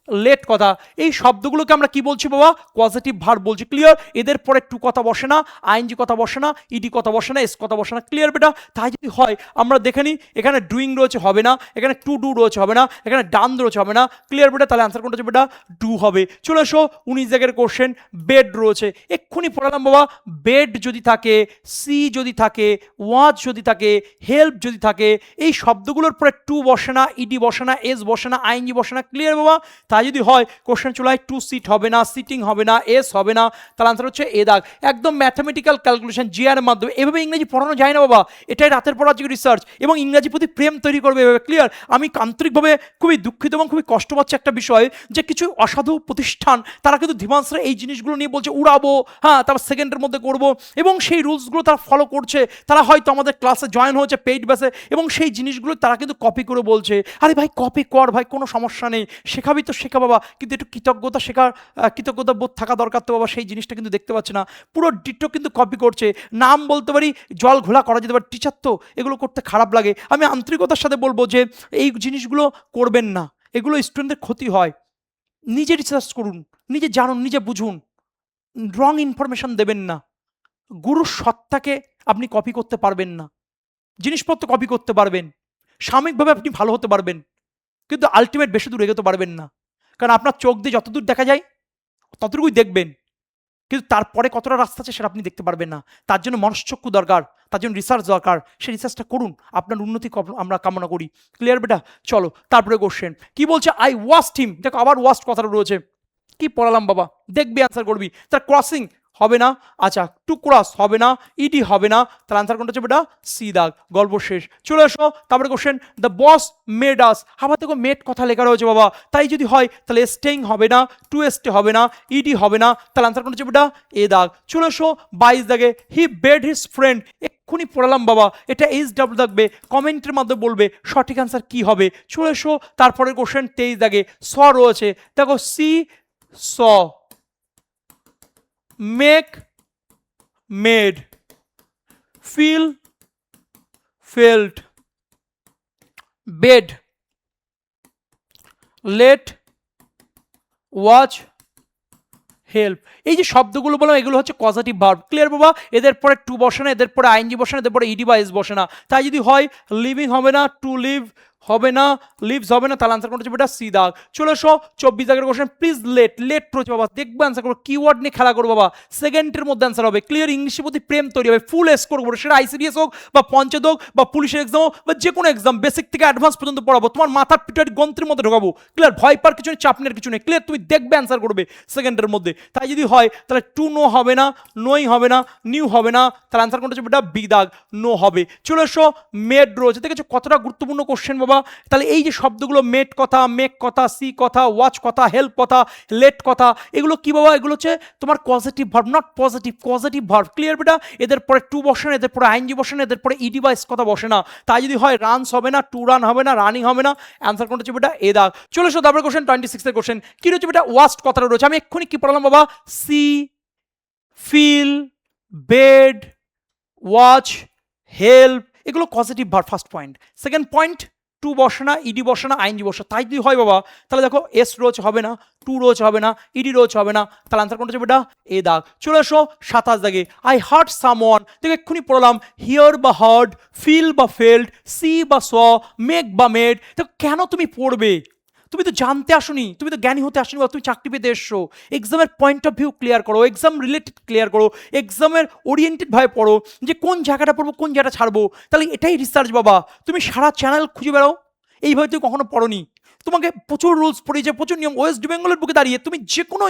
লেট কথা, এই শব্দগুলোকে আমরা কি বলছি বাবা? পজিটিভ ভার্ব বলছি। ক্লিয়ার? এদের পরে টু কথা বসে না, আইএনজি কথা বসে না, ইডি কথা বসে না, এস কথা বসে না। ক্লিয়ার বেটা? তাই যদি হয় আমরা দেখে নিই, এখানে ডুইং রয়েছে হবে না, এখানে টু ডু রয়েছে হবে না, এখানে ডান রয়েছে হবে না। ক্লিয়ার বেটা? তাহলে অ্যান্সার কোনটা হচ্ছে বেটা? ডু হবে। চলে এসো 19 জায়গার কোশ্চেন, বেড রয়েছে, এক্ষুনি পড়ালাম বাবা, বেড যদি থাকে, সি যদি থাকে, ওয়াচ যদি থাকে, হেল্প যদি থাকে, এই শব্দগুলোর পরে টু বসে না, ইডি বসে না, এস বসে না, আইএনজি বসে না। ক্লিয়ার বাবা? তাই যদি হয় কোশ্চেন চলে হয় টু সিট হবে না, সিটিং হবে না, এস হবে না, তার আনসার হচ্ছে এ দাগ। একদম ম্যাথামেটিক্যাল ক্যালকুলেশন জিআর এর মাধ্যমে। এভাবে ইংরেজি পড়ানো যায় না বাবা, এটাই রাতের পর আজকে রিসার্চ এবং ইংরাজি প্রতি প্রেম তৈরি করবে এভাবে। ক্লিয়ার? আমি আন্তরিকভাবে খুবই দুঃখিত এবং খুবই কষ্ট পাচ্ছি একটা বিষয়, যে কিছু অসাধু প্রতিষ্ঠান তারা কিন্তু ধীমাংসরা এই জিনিসগুলো নিয়ে বলছে উড়াবো, হ্যাঁ তারপর সেকেন্ডের মধ্যে করব, এবং সেই রুলসগুলো তারা ফলো করছে। তারা হয়তো আমাদের ক্লাসে জয়েন হয়েছে পেইড বেসে এবং সেই জিনিসগুলো তারা কিন্তু কপি করে বলছে, আরে ভাই কপি কর ভাই, কোনো সমস্যা নেই, শেখাবি তো শেখা বাবা, কিন্তু একটু কৃতজ্ঞতা শেখার কৃতজ্ঞতা বোধ থাকা দরকার তো বাবা। সেই জিনিসটা কিন্তু দেখতে পাচ্ছে না, পুরো ডিটো কিন্তু কপি করছে। নাম বলতে পারি, জল ঘোলা করা যেতে পারে, টিচার তো এগুলো করতে খারাপ লাগে। আমি আন্তরিকতার সাথে বলবো যে এই জিনিসগুলো করবেন না, এগুলো স্টুডেন্টদের ক্ষতি হয়। নিজে রিসার্চ করুন, নিজে জানুন, নিজে বুঝুন, রং ইনফরমেশন দেবেন না। গুরুর সত্তাকে আপনি কপি করতে পারবেন না, জিনিসপত্র কপি করতে পারবেন, সাময়িকভাবে আপনি ভালো হতে পারবেন, কিন্তু আলটিমেট বেশি দূর এগোতে পারবেন না। কারণ আপনার চোখ দিয়ে যতদূর দেখা যায় ততটুকুই দেখবেন, কিন্তু তারপরে কতটা রাস্তা আছে সেটা আপনি দেখতে পারবেন না। তার জন্য মনশ্চক্ষু দরকার, তার জন্য রিসার্চ দরকার। সেই রিসার্চটা করুন, আপনার উন্নতি আমরা কামনা করি। ক্লিয়ার বেটা? চলো তারপরে কোশ্চেন কি বলছে, আই ওয়াস্ট হিম। দেখো আবার ওয়াস্ট কথাটা রয়েছে, কি পড়ালাম বাবা, দেখবি অ্যান্সার করবি। তার ক্রসিং হবে না, আচ্ছা টু ক্রস হবে না, ইডি হবে না, তার আনসার কোনটা হচ্ছে বেটা সি দাগ। গল্প শেষ। চলে এসো তারপরে question, the boss made us. আবার দেখো মেড কথা লেখা রয়েছে বাবা, তাই যদি হয় তাহলে স্টেইং হবে না, টু স্টে হবে না, ইডি হবে না, তার আনসার কোনটা হচ্ছে বেটা এ দাগ। চলে এসো 22 দাগে, হি বেড হিজ ফ্রেন্ড। এক্ষুনি পড়ালাম বাবা, এটা এইচ ডাব্লিউ থাকবে, কমেন্টের মাধ্যমে বলবে সঠিক আনসার কি হবে। চলে এসো তারপরে কোশ্চেন 23 দাগে, স রয়েছে, দেখো see saw, make made, feel felt, bid, let, watch, help. এই যে শব্দগুলো বললাম এগুলো হচ্ছে কজেটিভ ভার্ব। ক্লিয়ার বাবা? এদের পরে টু বসে না, এদের পরে আইএনজি বসে না, এদের পরে ইডি বা এস বসে না। তাই যদি হয় লিভিং হবে না, টু লিভ হবে না, লিভস হবে না, তাহলে আনসার কোনটা হচ্ছে বেটা সি দাগ। চলে এসো 24 দাগের কোশ্চেন, প্লিজ লেট। লেট রয়েছে বাবা, দেখবে আনসার করবো, কিওয়ার্ড নিয়ে খেলা করবো বাবা, সেকেন্ডের মধ্যে আনসার হবে। ক্লিয়ার? ইংলিশের প্রতি প্রেম তৈরি হবে, ফুল স্কোর করবো, সেটা আইসিডিএস হোক বা পঞ্চায়েত হোক বা পুলিশের এক্সাম হোক বা যে কোনো এক্সাম, বেসিক থেকে অ্যাডভান্স পর্যন্ত পড়াবো, তোমার মাথার পিটারি গন্ত্রের মধ্যে ঢোকাবো। ক্লিয়ার? ভয় পাওয়ার কিছু নেই, চাপ নেওয়ার কিছু নেই। ক্লিয়ার? তুমি দেখবে আনসার করবে সেকেন্ডের মধ্যে। তাই যদি হয় তাহলে টু নো হবে না, নোই হবে না, নিউ হবে না, তাহলে আনসার কোনটা হচ্ছে বেটা বি দাগ, নো হবে। চলে এসো মেড রয়েছে, দেখেছো কতটা গুরুত্বপূর্ণ কোশ্চেন বাবা। তাহলে এই যে শব্দগুলো মেড কথা, মেক কথা, সি কথা, ওয়াচ কথা, হেল্প কথা, লেট কথা, এগুলো কি বাবা? এগুলো হচ্ছে তোমার positive verb, not positive, positive verb. Clear বেটা? এদের পরে টু বসে না, এদের পরে আইএনজি বসে না, এদের পরে ইডি বা এস কথা বসে না। তাই যদি হয় রানস হবে না, টু রান হবে না, রানিং হবে না, অ্যান্সার কোনটা হচ্ছে বেটা এ দাগ। চলে এসো তারপরে কোশ্চেন 26 এর কোশ্চেন, কি রয়েছে বেটা? ওয়াস্ট কথাটা রয়েছে। আমি এক্ষুনি কি পড়ালাম বাবা? See, feel, bed, watch, help, এগুলো positive verb. First point. Second point, to বসে না, ইডি বসে না, আইএনজি বসে। তাই যদি হয় বাবা তাহলে দেখো এস রোজ হবে না, টু রোজ হবে না, ইডি রোজ হবে না, তাহলে আনসার কোনটা হচ্ছে বেটা এ দাগ। চলে এসো 27 দাগে, আই হার্ট সামওয়ান। দেখো এক্ষুনি পড়লাম হিয়ার বা হার্ড, ফিল বা ফেল্ড, সি বা স, মেক বা মেড। দেখো কেন তুমি পড়বে? তুমি তো জানতে আসনি, তুমি তো জ্ঞানী হতে আসনি, তুমি চাকরি পেতে এসছো। এক্সামের পয়েন্ট অফ ভিউ ক্লিয়ার করো, এক্সাম রিলেটেড ক্লিয়ার করো, এক্সামের ওরিয়েন্টেড ভাবে পড়ো, যে কোন জায়গাটা পড়বো, কোন জায়গাটা ছাড়বো। তাহলে এটাই রিসার্চ বাবা। তুমি সারা চ্যানেল খুঁজে বেড়াও, এইভাবে তুমি কখনো পড়োনি। তোমাকে প্রচুর রুলস পড়িয়েছে, প্রচুর নিয়ম। ওয়েস্ট বেঙ্গলের বুকে দাঁড়িয়ে তুমি যে কোনো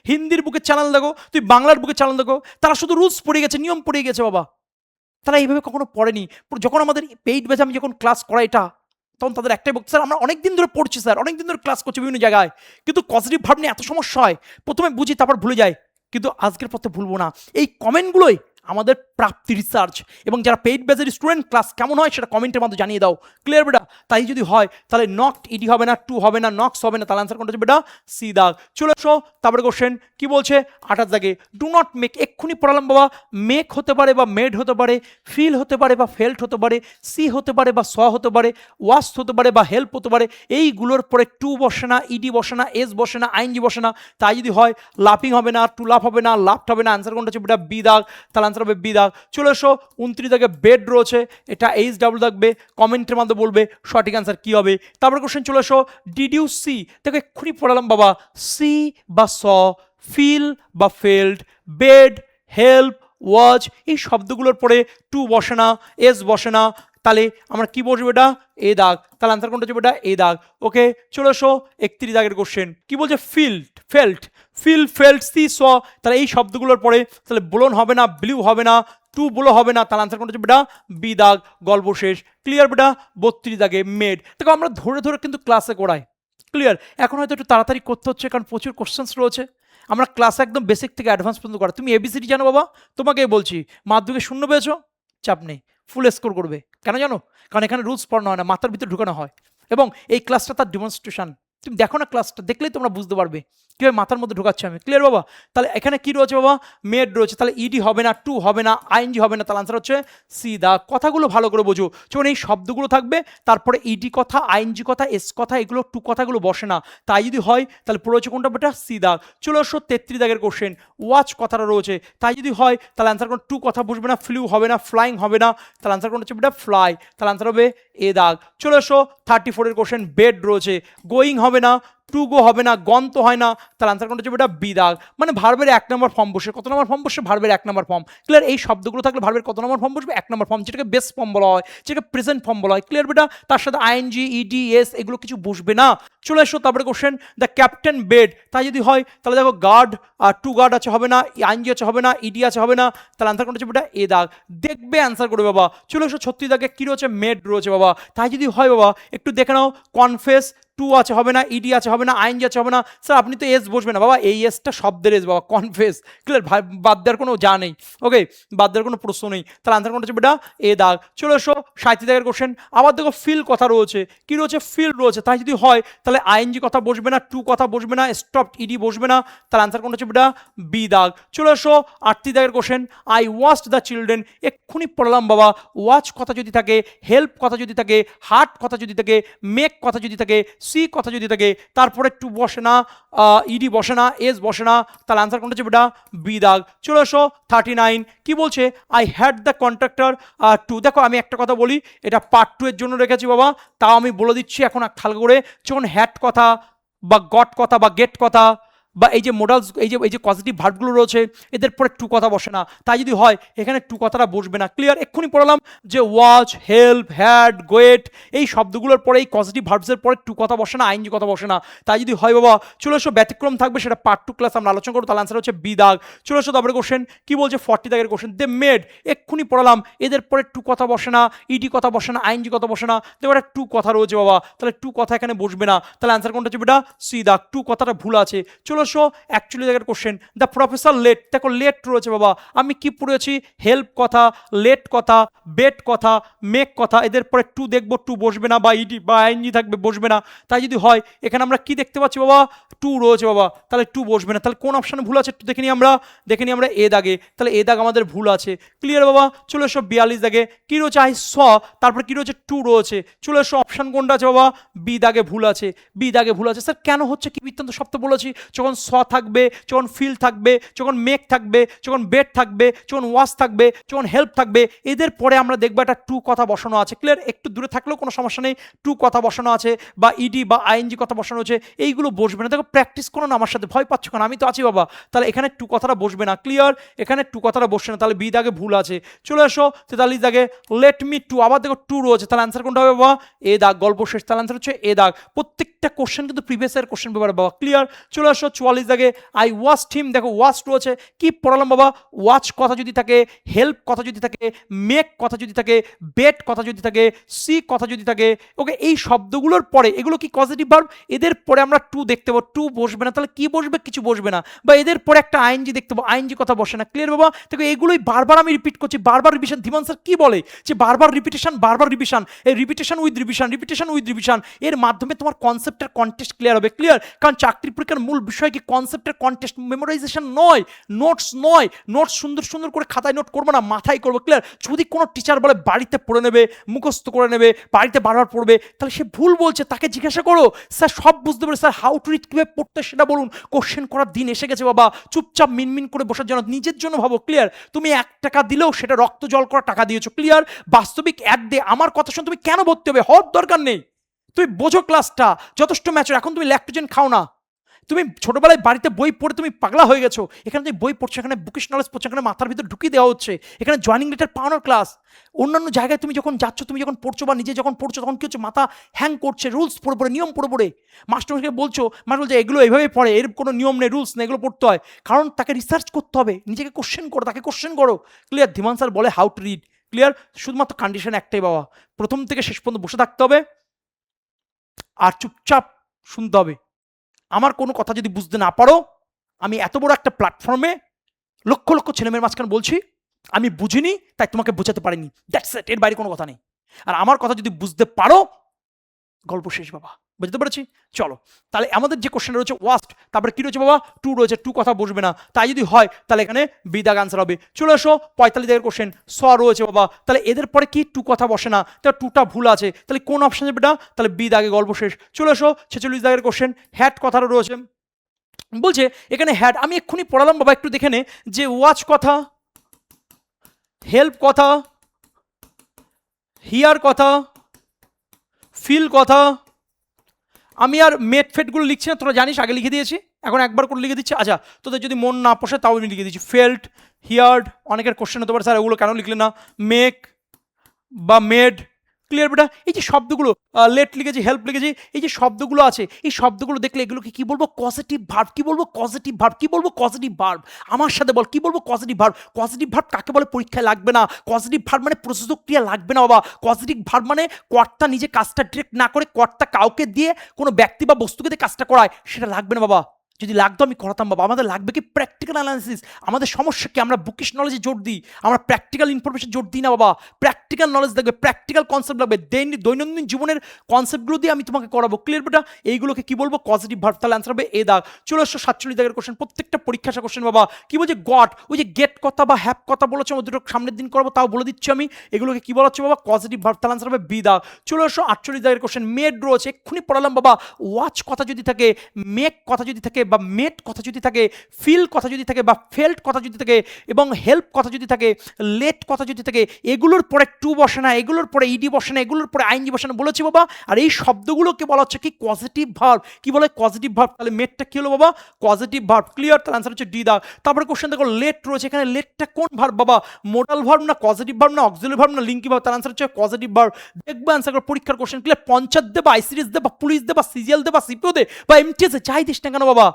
হিন্দির বুকে চ্যানেল দেখো, তুমি বাংলার বুকে চ্যানেল দেখো, তারা শুধু রুলস পড়ে গেছে, নিয়ম পড়ে গেছে বাবা। তারা এইভাবে কখনো পড়েনি। যখন আমাদের পেইড ব্যাচে আমি যখন ক্লাস করাই এটা, তখন তাদের একটাই বক্তব্য, স্যার আমরা অনেক দিন ধরে পড়ছি, স্যার অনেক দিন ধরে ক্লাস করছি বিভিন্ন জায়গায়, কিন্তু পজিটিভ ভাব নিয়ে এত সমস্যা হয়, প্রথমে বুঝি তারপর ভুলে যাই, কিন্তু আজকের পথে ভুলবো না। এই কমেন্টগুলোই আমাদের প্রাপ্তি রিসার্চ। এবং যারা পেইড ব্যাচের স্টুডেন্ট, ক্লাস কেমন হয় সেটা কমেন্টের মধ্যে জানিয়ে দাও। ক্লিয়ার বেটা? তাই যদি হয় তাহলে নকড ইডি হবে না, টু হবে না, নক্স হবে না, তাহলে আনসার কোনটা হচ্ছে বেটা সি দাগ। চলে এসো তারপরে কোশ্চেন কি বলছে 28 দাগে, ডু নট মেক। এক্ষুনি পড়ালাম বাবা, মেক হতে পারে বা মেড হতে পারে, ফিল হতে পারে বা ফেল্ট হতে পারে, সি হতে পারে বা স হতে পারে, ওয়াস্ট হতে পারে বা হেল্প হতে পারে। এইগুলোর পরে টু বসে না, ইডি বসে না, এস বসে না, আইএনজি বসে না। তাই যদি হয় লাফিং হবে না, টু লাফ হবে না, লাফট হবে না, আনসার কোনটা হচ্ছে বেটা বি দাগ, তাহলে আনসার হবে বি দাগ। চলে এসো 29 দাগে, বেড রয়েছে, এটা এইচ ডাব্লিউ থাকবে, কমেন্টের মাধ্যমে বলবে সঠিক আনসার কি হবে। তারপরে কোশ্চেন চলে এসো, ডিড ইউ সি। দেখো এক্ষুনি পড়ালাম বাবা, সি বা স, ফিল বা ফেল্ড, বেড, হেল্প, ওয়াচ, এই শব্দগুলোর পরে টু বসে না, এস বসে না, তাহলে আমরা কি বসবে এটা এ দাগ, তাহলে আনসার কোনটা হচ্ছে এটা এ দাগ। ওকে চলে এসো 31 দাগের কোশ্চেন, কি বলছে ফেল্ট সি স, তাহলে এই শব্দগুলোর পরে তাহলে ব্লোন হবে না, ব্লিউ হবে না, টু ব্লো হবে না, তাহলে আনসার কোনটা হচ্ছে বেটা বি দাগ, গল্প শেষ। ক্লিয়ার বেটা? 32 দাগে মেড। দেখো আমরা ধরে ধরে কিন্তু ক্লাসে করাই, ক্লিয়ার? এখন হয়তো একটু তাড়াতাড়ি করতে হচ্ছে কারণ প্রচুর কোশ্চেন্স রয়েছে। আমরা ক্লাসে একদম বেসিক থেকে অ্যাডভান্স পর্যন্ত করা। তুমি এবিসিডি জানো বাবা? তোমাকে বলছি, মাধ্যমিকে 0 পেয়েছো, চাপ নেই, ফুল স্কোর করবে। কেন জানো? কারণ এখানে রুলস পড়ানো হয় না, মাথার ভিতরে ঢুকানো হয়। এবং এই ক্লাসটা তার ডেমনস্ট্রেশন, তুমি দেখো না ক্লাসটা, দেখলেই তোমরা বুঝতে পারবে কীভাবে মাথার মধ্যে ঢোকাচ্ছি আমি। ক্লিয়ার বাবা? তাহলে এখানে কি রয়েছে বাবা? মেড রয়েছে, তাহলে ইডি হবে না, টু হবে না, আইএনজি হবে না, তাহলে আনসার হচ্ছে সি দা। কথাগুলো ভালো করে বোঝো, যখন এই শব্দগুলো থাকবে তারপরে ইডি কথা, আইএনজি কথা, এস কথা, এগুলো টু কথাগুলো বসে না, তাই যদি হয় তাহলে পুরো হচ্ছে কোনটা বেটা সি দাগ। চলে আসো 33 দাগের কোশ্চেন, ওয়াচ কথাটা রয়েছে, তাই যদি হয় তাহলে আনসার কোন টু কথা বসবে না, ফ্লিউ হবে না, ফ্লাইং হবে না, তাহলে আনসার কোনটা হচ্ছে বেটা ফ্লাই, তাহলে আনসার হবে এ দাগ। চলে আসো 34 এর কোশ্চেন, বেড রয়েছে, গোয়িং হবে না, টু গো হবে না, গন তো হয় না, তাহলে আনসার কোনটা হচ্ছে বেটা বি দাগ। মানে ভার্বের 1 নম্বর ফর্ম বসে, কত নম্বর ফর্ম বসে? ভার্বের 1 নম্বর ফর্ম। ক্লিয়ার? এই শব্দগুলো থাকলে ভার্বের কত নম্বর ফর্ম বসবে? 1 নম্বর ফর্ম, যেটাকে বেস ফর্ম বলা হয়, যেটাকে প্রেজেন্ট ফর্ম বলা হয়। ক্লিয়ার বেটা? তার সাথে আইএনজি, ইডি, এস এগুলো কিছু বসবে না। চলে এসো তারপরে কোশ্চেন, দ্য ক্যাপ্টেন বেড, তাই যদি হয় তাহলে দেখো গার্ড, টু গার্ড আছে হবে না, আইএনজি আছে হবে না, ইডি আছে হবে না, তাহলে আনসার কোনটা হচ্ছে বেটা এ দাগ। দেখবে অ্যান্সার করবে বাবা। চলে এসো 36 দাগে, কি রয়েছে? মেড রয়েছে বাবা, তাই যদি হয় বাবা একটু দেখে নাও, কনফেস, টু আছে হবে না, ইডি আছে হবে না, আইএনজি আছে হবে না, স্যার আপনি তো এস বসবে না বাবা, এই এসটা শব্দের এস বাবা, কনফেস। ক্লিয়ার? বাদ দেওয়ার কোনো যা নেই, ওকে, বাদ দেওয়ার কোনো প্রশ্ন নেই, তাহলে আনসার কোনটা হচ্ছে বেটা এ দাগ। চলে এসো 37 দাগের কোশ্চেন, আবার দেখো ফিল কথা রয়েছে, কি রয়েছে? ফিল রয়েছে, তাই যদি হয় তাহলে আইএনজি কথা বসবে না, টু কথা বসবে না, স্টপ ইডি বসবে না, তাহলে আনসার কোনটা হচ্ছে বেটা বি দাগ। চলে এসো 38 দাগের question, I watched the children, এক্ষুনি পড়লাম বাবা, ওয়াচ কথা যদি থাকে, হেল্প কথা যদি থাকে, হার্ট কথা যদি থাকে, মেক কথা যদি থাকে, সি কথা যদি থাকে, তারপরে টু বসে না, ইডি বসে না, এস বসে না, তাহলে আনসার কোনটা হচ্ছে বেটা বি দাগ। চলে এসো 39, কি বলছে? I had the contractor to. দেখো আমি একটা কথা বলি, এটা পার্ট 2 এর জন্য রেখেছি বাবা, তাও আমি বলে দিচ্ছি এখন হালকা করে। যখন হ্যাড কথা বা গট কথা বা গেট কথা বা এই যে মোডালস, এই যে পজিটিভ ভার্বগুলো রয়েছে, এদের পরে টু কথা বসে না, তাই যদি হয় এখানে টু কথাটা বসবে না। ক্লিয়ার? এক্ষুনি পড়ালাম যে ওয়াচ, হেল্প, হ্যাড, গোয়েট এই শব্দগুলোর পরে এই পজিটিভ ভার্বসের পরে টু কথা বসে না, আইনজি কথা বসে না, তাই যদি হয় বাবা চলে এসো, ব্যতিক্রম থাকবে, সেটা পার্ট 2 ক্লাস আমরা আলোচনা করবো, তাহলে আনসার হচ্ছে বি দাগ। চলে এসো তারপরে কোশ্চেন, কি বলছে? 40 দাগের কোশ্চেন, দে মেড, এক্ষুনি পড়ালাম এদের পরে টু কথা বসে না, ইডি কথা বসে না, আইনজি কথা বসে না, দেখো একটা টু কথা রয়েছে বাবা, তাহলে টু কথা এখানে বসবে না, তাহলে আনসার কোনটা হচ্ছে বেটা সি দাগ। টু কথাটা ভুল আছে। চলে এসো 41 দাগের কোশ্চেন, দ্য প্রফেসর লেট, দেখো লেট রয়েছে বাবা, আমি কি পড়েছি? হেল্প কথা, লেট কথা, বেট কথা, মেক কথা, এদের পরে টু দেখবো, টু বসবে না, বা ইডি বা আইনজি থাকবে, বসবে না, তাই যদি হয় এখানে আমরা কি দেখতে পাচ্ছি বাবা? টু রয়েছে বাবা, তাহলে টু বসবে না, তাহলে কোন অপশানে ভুল আছে একটু দেখে নিই আমরা এ দাগে, তাহলে এ দাগ আমাদের ভুল আছে। ক্লিয়ার বাবা? চলে এসো 42 দাগে, কি রয়েছে? আই স, তারপরে কি রয়েছে? টু রয়েছে, চলে এসো অপশান কোনটা আছে বাবা? বি দাগে ভুল আছে, বি দাগে ভুল আছে। স্যার কেন হচ্ছে, কি বৃত্তান্ত? সব তো বলেছি, যখন স থাকবে, যখন ফিল থাকবে, যখন মেক থাকবে, যখন বেট থাকবে, যখন ওয়াশ থাকবে, যখন হেল্প থাকবে, এদের পরে আমরা দেখবো একটা টু কথা বসানো আছে। ক্লিয়ার? একটু দূরে থাকলেও কোনো সমস্যা নেই, টু কথা বসানো আছে বা ইডি বা আইএনজি কথা বসানো আছে, এইগুলো বসবে না। দেখো প্র্যাকটিস করো না আমার সাথে, ভয় পাচ্ছ কেন? আমি তো আছি বাবা, তাহলে এখানে টু কথাটা বসবে না। ক্লিয়ার? এখানে টু কথাটা বসবে না, তাহলে বি দাগে ভুল আছে। চলে এসো 43 দাগে, লেট মি টু, আবার দেখো টু রয়েছে, তাহলে অ্যান্সার কোনটা হবে বাবা? এ দাগ, গল্প শেষ, তাহলে অ্যান্সার হচ্ছে এ দাগ। প্রত্যেকটা কোশ্চেন কিন্তু প্রিভিয়াস ইয়ার কোশ্চেন পেপার বাবা। ক্লিয়ার? চলে আসো 44 দাগে, আই ওয়াচড হিম, দেখো ওয়াচ রয়েছে, কি পড়ালাম বাবা? ওয়াচ কথা যদি থাকে, হেল্প কথা যদি থাকে, মেক কথা যদি থাকে, বেট কথা যদি থাকে, সি কথা যদি থাকে, ওকে, এই শব্দগুলোর পরে এগুলো কি পজিটিভ ভার্ব, এদের পরে আমরা টু দেখতে পাবো, টু বসবে না, তাহলে কি বসবে? কিছু বসবে না। বা এদের পরে একটা আইএনজি দেখতে পাবো, আইএনজি কথা বসে না। ক্লিয়ার বাবা? দেখো এগুলোই বারবার আমি রিপিট করছি, বারবার রিভিশন। ধীমান স্যার কি বলে যে বারবার রিপিটেশন, বারবার রিভিশন, এই repetition with revision, repetition with revision, এর মাধ্যমে তোমার কনসেপ্টের কন্টেস্ট ক্লিয়ার হবে। ক্লিয়ার? কারণ চাকরি পরীক্ষার মূল বিষয় কি? কনসেপ্টের কন্টেস্ট, মেমোরাইজেশন নয়, নোটস নয়। নোটস সুন্দর সুন্দর করে খাতায় নোট করবো না, মাথায় করবো। ক্লিয়ার? যদি কোনো টিচার বলে বাড়িতে পড়ে নেবে, মুখস্থ করে নেবে, বাড়িতে বারবার পড়বে, তাহলে সে ভুল বলছে, তাকে জিজ্ঞাসা করো, স্যার সব বুঝতে পারে, স্যার হাউ টু রিড কীভাবে পড়তে সেটা বলুন। কোশ্চেন করার দিন এসে গেছে বাবা, চুপচাপ মিনমিন করে বসার জন্য, নিজের জন্য ভাবো। ক্লিয়ার? তুমি 1 টাকা দিলেও সেটা রক্ত জল করা টাকা দিয়েছো। ক্লিয়ার? বাস্তবিক অ্যাড দে, আমার কথা শুনে তুমি কেন ভর্তি হবে? হওয়ার দরকার নেই, তুমি বোঝো ক্লাসটা, যথেষ্ট ম্যাচুর। এখন তুমি ল্যাকটোজেন খাও না, তুমি ছোটবেলায় বাড়িতে বই পড়ে তুমি পাগলা হয়ে গেছো, এখানে তুমি বই পড়ছো, এখানে বুকিশ নলেজ পড়ছো, এখানে মাথার ভিতর ঢুকিয়ে দেওয়া হচ্ছে, এখানে জয়েনিং লেটার পাওয়ানোর ক্লাস। অন্যান্য জায়গায় তুমি যখন যাচ্ছ, তুমি যখন পড়ছো বা নিজে যখন পড়ছো, তখন কি হচ্ছে, মাথা হ্যাং করছে, রুলস পড়ে পড়ে, নিয়ম পড়ে পড়ে। মাস্টারকে বলছো, মাস্টার বলছে এগুলো এইভাবেই পড়ে, এর কোনো নিয়ম নেই, রুলস নেই, এগুলো পড়তে হয়। কারণ তাকে রিসার্চ করতে হবে, নিজেকে কোশ্চেন করো, তাকে কোশ্চেন করো। ক্লিয়ার? ধীমান স্যার বলে হাউ টু রিড। ক্লিয়ার? শুধুমাত্র কন্ডিশন একটাই বাবা, প্রথম থেকে শেষ পর্যন্ত বসে থাকতে হবে আর চুপচাপ শুনতে হবে। আমার কোনো কথা যদি বুঝতে না পারো, আমি এত বড় একটা প্ল্যাটফর্মে লক্ষ লক্ষ ছেলেমেয়ের মাঝখানে বলছি, আমি বুঝিনি তাই তোমাকে বোঝাতে পারিনি, দ্যাটস ইট, এর বাইরে কোনো কথা নেই। আর আমার কথা যদি বুঝতে পারো, গল্প শেষ বাবা। বুঝতে পেরেছি? চলো তাহলে আমাদের যে কোশ্চেন রয়েছে ওয়াস্ট, তারপরে কি রয়েছে বাবা, টু রয়েছে, টু কথা বসবে না, তাই যদি হয় তাহলে এখানে বি দাগ আনসার হবে। চলে এসো 45 দাগের কোশ্চেন, স রয়েছে বাবা, তাহলে এদের পরে কি টু কথা বসে না, তাহলে টুটা ভুল আছে, তাহলে কোন অপশন যাবে এটা, তাহলে বি দাগে, গল্প শেষ। চলে এসো 46 দাগের কোশ্চেন, হ্যাট কথাটা রয়েছে, বলছে এখানে হ্যাড, আমি এক্ষুনি পড়ালাম বাবা, একটু দেখে নে যে ওয়াচ কথা, হেল্প কথা, হিয়ার কথা, ফিল কথা। আমি আর মেট ফেটগুলো লিখছি না, তোরা জানিস আগে লিখে দিয়েছি, এখন একবার করে লিখে দিচ্ছি। আচ্ছা, তোদের যদি মন না পোষে তাও আমি লিখে দিচ্ছি। ফেল্ট, হিয়ার্ড, অনেকের কোশ্চেন হতে পারে স্যার ওগুলো কেন লিখলে না, মেক বা মেড। ক্লিয়ার বেটা? এই যে শব্দগুলো, লেট লিখেছি, হেল্প লিখেছি, এই যে শব্দগুলো আছে, এই শব্দগুলো দেখলে এগুলোকে কি বলবো, পজিটিভ ভার্ব। কি বলবো, পজিটিভ ভার্ব। কি বলবো, পজিটিভ ভার্ব। আমার সাথে বল, কি বলবো, পজিটিভ ভার্ব। পজিটিভ ভার্ব কাকে বলে পরীক্ষায় লাগবে না। পজিটিভ ভার্ব মানে প্রযোজক ক্রিয়া লাগবে না বাবা। পজিটিভ ভার্ব মানে কর্তা নিজে কাজটা ডিরেক্ট না করে কর্তা কাউকে দিয়ে, কোনো ব্যক্তি বা বস্তুকে দিয়ে কাজটা করায়, সেটা লাগবে না বাবা। যদি লাগতো আমি করাতাম বাবা। আমাদের লাগবে কি, প্র্যাকটিক্যাল অ্যানালিসিস। আমাদের সমস্যা কি, আমরা বুকিশ নলেজে জোর দিই, আমরা প্র্যাকটিক্যাল ইনফরমেশন জোর দিই না বাবা। প্র্যাকটিক্যাল নলেজ লাগবে, প্র্যাকটিক্যাল কনসেপ্ট লাগবে, দৈনন্দিন জীবনের কনসেপ্টগুলো দিয়ে আমি তোমাকে করাবো। ক্লিয়ার বেটা? এইগুলোকে কি বলবো, পজিটিভ ভার্ব। তাহলে অ্যান্সার হবে এ দাগ। চলে আসছো 47 দাগের কোশ্চেন, প্রত্যেকটা পরীক্ষা আসা কোশ্চেন বাবা। কি বলছে, গট, ওই যে গেট কথা বা হ্যাপ কথা বলেছে, আমাদের সামনের দিন করবো, তাও বলে দিচ্ছি আমি। এগুলোকে কি বলা হচ্ছে বাবা, পজিটিভ ভার্ব। তাহলে অ্যান্সার হবে বি দাগ। চলে আসো 48 দাগের কোশ্চেন, মেড রয়েছে, এক্ষুনি পড়ালাম বাবা। ওয়াচ কথা যদি থাকে, মেক কথা যদি থাকে, বা মেট কথা যদি থাকে, ফিল কথা যদি থাকে, বা ফেল্ট কথা যদি থাকে, এবং হেল্প কথা যদি থাকে, লেট কথা যদি থাকে, এগুলোর পরে টু বসে না, এগুলোর পরে ইডি বসে না, এগুলোর পরে আইনজি বসে না, বলেছি বাবা। আর এই শব্দগুলোকে বলা হচ্ছে কি, পজিটিভ ভার্ব। কি বলে, পজিটিভ ভার্ব। তাহলে মেটটা কি হলো বাবা, পজিটিভ ভার্ব। ক্লিয়ার? তার আনসার হচ্ছে ডি দা। তারপরে কোশ্চেন দেখো, লেট রয়েছে, এখানে লেটটা কোন ভার্ব বাবা, মোডাল ভার্ব না পজিটিভ ভার্ব না অক্সিলারি ভার্ব না লিঙ্কি ভার্ব? তার আনসার হচ্ছে পজিটিভ ভার্ব। দেখবে আনসার করে পরীক্ষার কোশ্চেন। ক্লিয়ার? পঞ্চায়েত দে বা আইসিডিএস দে বা পুলিশ দে বা সিজিএল দে বা সিপিও দে বা এমটিএস দে, যাই দিস না কেন বাবা,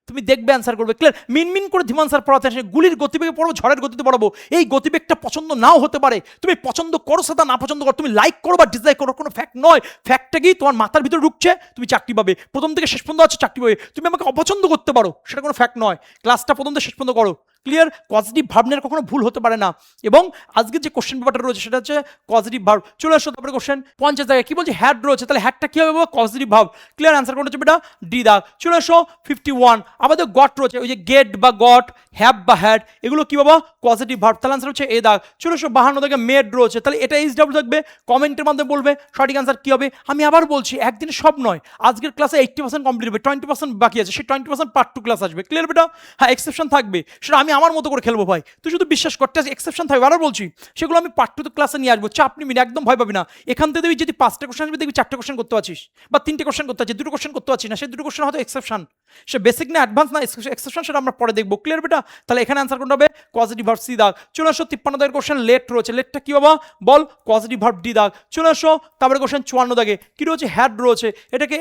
তুমি দেখবে অ্যান্সার করবে। ক্লিয়ার? মিনমিন করে ধীমান স্যার পড়াতে আসে, গুলির গতিবেগে পড়বো, ঝড়ের গতিতে পড়াবো। এই গতিবেগটা পছন্দ নাও হতে পারে, তুমি পছন্দ করো সেটা, না পছন্দ করো, তুমি লাইক করো বা ডিসলাইক করো, কোনো ফ্যাক্ট নয়। ফ্যাক্টটা কি, তোমার মাথার ভিতরে ঢুকছে, তুমি চাকরি পাবে, প্রথম থেকে শেষ পর্যন্ত আছে চাকরি পাবে। তুমি আমাকে অপছন্দ করতে পারো, সেটা কোনো ফ্যাক্ট নয়। ক্লাসটা প্রথম থেকে শেষ পর্যন্ত করো। ক্লিয়ার? পজিটিভ ভার্বের কখনো ভুল হতে পারে না। এবং আজকের যে কোশ্চেন পেপারটা রয়েছে সেটা হচ্ছে পজিটিভ ভার্ব। চলে আসো তারপরে কোশ্চেন 50 জায়গায়, কি বলছে, হ্যাড রয়েছে, তাহলে হ্যাডটা কি হবে, পজিটিভ ভার্ব। ক্লিয়ার? অ্যান্সার কোনটা হচ্ছে বেটা, ডি দা। চলে আসো 51, আমাদের গট রয়েছে, ওই যে গেট বা গট, হ্যাভ বা হ্যাড, এগুলো কি বাবা, পজিটিভ ভার্ব। তাহলে আনসার হচ্ছে এ দাগ। চলে আসো 52 দাগে, মেড রয়েছে, তাহলে এটা এইচ ডাব্লিউ থাকবে, কমেন্টের মাধ্যমে বলবে সঠিক আনসার কি হবে। আমি আবার বলছি, একদিনে সব নয়, আজকের ক্লাসে 80% কমপ্লিট হবে, 20% বাকি আছে, সেই 20% পার্ট 2 ক্লাস আসবে। ক্লিয়ার বেটা? হ্যাঁ, এক্সেপশন থাকবে, সেটা আমি আমার মতো করে খেলবো ভাই, তুই শুধু বিশ্বাস করতে, এক্সেপশন থাকবে, আবার বলছি, সেগুলো আমি পার্ট 2 ক্লাসে নিয়ে আসবো, চাপ নিবি না, একদম ভয় পাবি না। এখান থেকে দেখবি যদি 5টা কোশ্চেন আসবে, দেখবি 4টে কোশ্চেন করতে পারছিস, বা 3টে কোশ্চেন করতে পারছিস, 2টো কোশ্চেন করতে পারছিস না, সেই 2টো কোশ্চেন হয়তো এক্সেপশন, সে বেসিক না অ্যাডভান্স না এক্সেপশন, সেটা আমরা পরে দেখবো। ক্লিয়ার বেটা? তাহলে এখানে আনসার কোনটা হবে, পজিটিভ ভার্ব সি দাগ। চলে আসো 53 দাগের কোশ্চেন, লেট রয়েছে, লেটটা কি বাবা, বল, পজিটিভ ভার্ব ডি দাগ। চলে আসো তারপরে কোশ্চেন 54 দাগে, কি রয়েছে, হ্যাড রয়েছে, এটাকে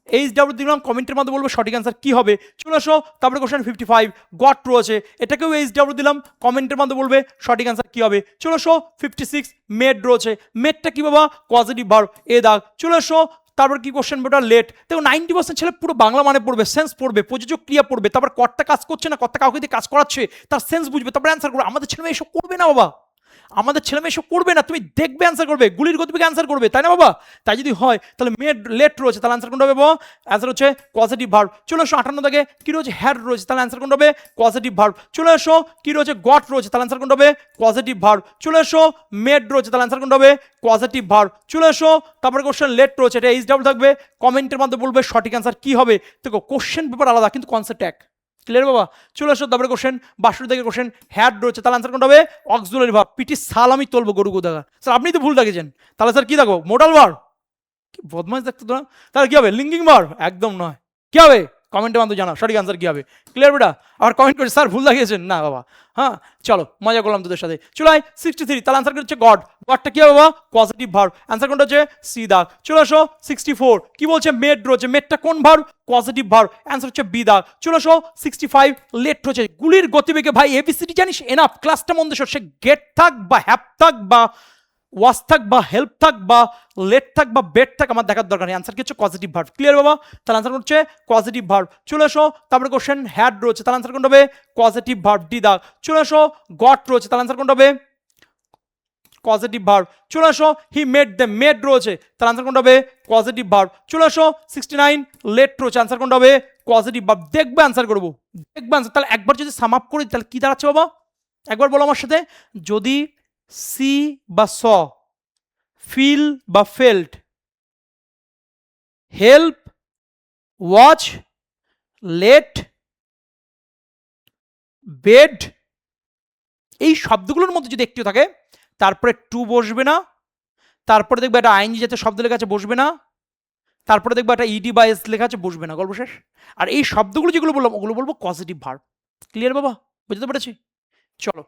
এইচ ডাব্লিউ দিলাম, কমেন্টের মধ্যে বলবো সঠিক অ্যান্সার কি হবে। চলে আসো তারপরে কোশ্চেন 55, গট রয়েছে, এটাকেও এইচ ডাব্লিউ দিলাম, কমেন্টের মধ্যে বলবে সঠিক অ্যান্সার কি হবে। চলে আসো 56, মেড রয়েছে, মেডটা কি বাবা, পজিটিভ ভার্ব এ দাগ। চলে আসো তারপর কি কোশ্চেন বেটা, লেট। দেখো 90% ছেলে পুরো বাংলা মানে পড়বে, সেন্স পড়বে, প্রযোজক ক্রিয়া পড়বে, তারপর কর্তা কাজ করছে না, কর্তা কাউকে দিয়ে কাজ করাচ্ছে, তার সেন্স বুঝবে, তারপর অ্যান্সার করবে। আমাদের ছেলে মেয়ে এসব করবে না বাবা, আমাদের ছেলে মেয়ে এসব করবে না, তুমি দেখবে অ্যান্সার করবে, গুলির গতিবেগে অ্যান্সার করবে, তাই না বাবা? তাই যদি হয় তাহলে মেড লেট রয়েছে, তাহলে অ্যান্সার কোনটা হবে বাবা, অ্যান্সার হচ্ছে পজিটিভ ভার্ব। চলে আসো 58 দাগে, কি রয়েছে, হ্যাড রয়েছে, তাহলে অ্যান্সার কোনটা হবে, পজিটিভ ভার্ব। চলে আসো কি রয়েছে, গট রয়েছে, তাহলে অ্যান্সার কোনটা হবে, পজিটিভ ভার্ব। চলে আসো মেড রয়েছে, তাহলে অ্যান্সার কোনটা হবে, পজিটিভ ভার্ব। চলে আসো তারপরে কোশ্চেন লেট রয়েছে, এটা এইচ ডাবল থাকবে, কমেন্টের মধ্যে বলবে সঠিক অ্যান্সার কি হবে। দেখো কোশ্চেন পেপার আলাদা কিন্তু কনসেপ্ট এক। ক্লিয়ার বাবা? চলে আসো তারপরে কোশ্চেন 62 থেকে কোশ্চেন, হ্যাড রয়েছে, তাহলে আনসার কোনটা হবে, অক্সিলারি ভার্ব। পিটি সাল আমি তুলবো গরু গোদাগা। স্যার আপনি তো ভুল দেখেছেন, তাহলে স্যার কি দেখো, মোডাল ভার্ব। কি বদমাইশ দেখতে তোরা, তাহলে কি হবে, লিঙ্কিং ভার্ব? একদম নয়, কি হবে, কমেন্টে বান্ধব জানা সঠিক আনসার কি হবে। ক্লিয়ার বেটা? আবার কমেন্ট করে স্যার ভুল লাগিয়েছেন না বাবা। হ্যাঁ চলো মজা করলাম তোদের সাথে। চলো 63, তাহলে আনসার হচ্ছে গড। গডটা কি হবে বাবা? Positive verb. আনসার কোনটা হচ্ছে সি দাগ। চলে আসো 64, কি বলছে? মেড রয়েছে। মেডটা কোন ভার্ব? Positive verb. অ্যান্সার হচ্ছে বি দাগ। চলে আসো 65, লেট রয়েছে। গুলির গতিবেগে ভাই এবিসিডি জানিস? এনাফ, ক্লাসটা মন দেশ। সে গেট থাক বা হ্যাপ থাক বা ওয়াজ থাক বা হেল্প থাক বা লেট থাক বা বেট থাক, আমার দেখার দরকার নেই। অ্যান্সার কি হচ্ছে? Positive verb. ক্লিয়ার বাবা? তাহলে আনসার হচ্ছে পজিটিভ ভার্ব। চলে আসো তারপরে কোশ্চেন হ্যাড রয়েছে, তাহলে আনসার কোনটা হবে? পজিটিভ ভার্ব, ডি দাগ। চলে আসো গট রয়েছে, তাহলে আনসার কোনটা হবে? Positive verb. চলে আসো হি মেড দেম, মেড রয়েছে, তাহলে আনসার কোনটা হবে? Positive verb. চলে আসো 69, লেট রয়েছে, আনসার কোনটা হবে? Positive verb. দেখবে আনসার করবো, দেখবে আনসার। তাহলে একবার যদি সাম আপ করি তাহলে কি দাঁড়াচ্ছে বাবা? একবার বলো আমার সাথে। যদি সি বা স, ফিল বা felt, help, watch, let, bed, এই শব্দগুলোর মধ্যে যদি একটিও থাকে, তারপরে টু বসবে না, তারপরে দেখবে একটা আইনজি জাতীয় শব্দ লেখা আছে, বসবে না, তারপরে দেখবে একটা ইডি বা এস লেখা আছে, বসবে না, গল্প শেষ। আর এই শব্দগুলো যেগুলো বললাম ওগুলো বলবো পজিটিভ ভার্ব। ক্লিয়ার বাবা? বুঝতে পেরেছি? চলো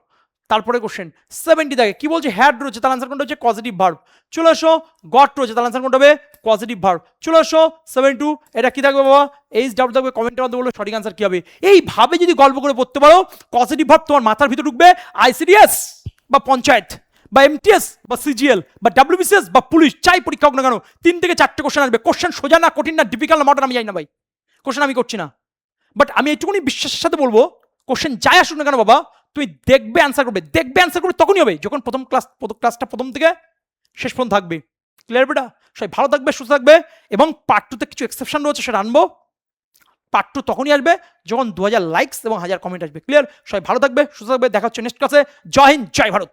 তারপরে কোশ্চেন 70 থাকে, কি বলছে? হ্যাড রয়েছে, তার আনসার কোনটা হচ্ছে? Positive verb. চলে আসো গট রয়েছে, তার আনসার কোনটা হবে? Positive verb. চলে আসো 72, এটা কি থাকবে বাবা? এইচ ডাব্লিউ থাকবে। কমেন্টের মধ্যে বলবে সঠিক আনসার কি হবে। এইভাবে যদি গল্প করে পড়তে পারো, পজিটিভ ভার্ব তোমার মাথার ভিতরে ঢুকবে। আইসিডিএস বা পঞ্চায়েত বা এমটিএস বা সিজিএল বা ডাব্লিউবিসিএস বা পুলিশ, চাই পরীক্ষা হোক না কেন, 3 থেকে 4টে কোশ্চেন আসবে। কোশ্চেন সোজা না কঠিন না ডিফিকাল্ট না মডার্ন আমি জানি না ভাই, কোশ্চেন আমি করছি না, বাট আমি এইটুকুনি বিশ্বাসের সাথে বলবো, কোশ্চেন যাই আসুক না কেন বাবা, তুমি দেখবে অ্যান্সার করবে। দেখবে অ্যান্সার করবে তখনই হবে যখন ক্লাসটা প্রথম থেকে শেষ পর্যন্ত থাকবে। ক্লিয়ার বেটা? সবাই ভালো থাকবে, সুস্থ থাকবে। এবং পার্ট 2তে কিছু এক্সেপশন রয়েছে, সেটা আনবো। পার্ট 2 তখনই আসবে যখন 2000 লাইকস এবং 1000 কমেন্ট আসবে। ক্লিয়ার? সবাই ভালো থাকবে, সুস্থ থাকবে। দেখা হচ্ছে নেক্সট ক্লাসে। জয় হিন্দ, জয় ভারত।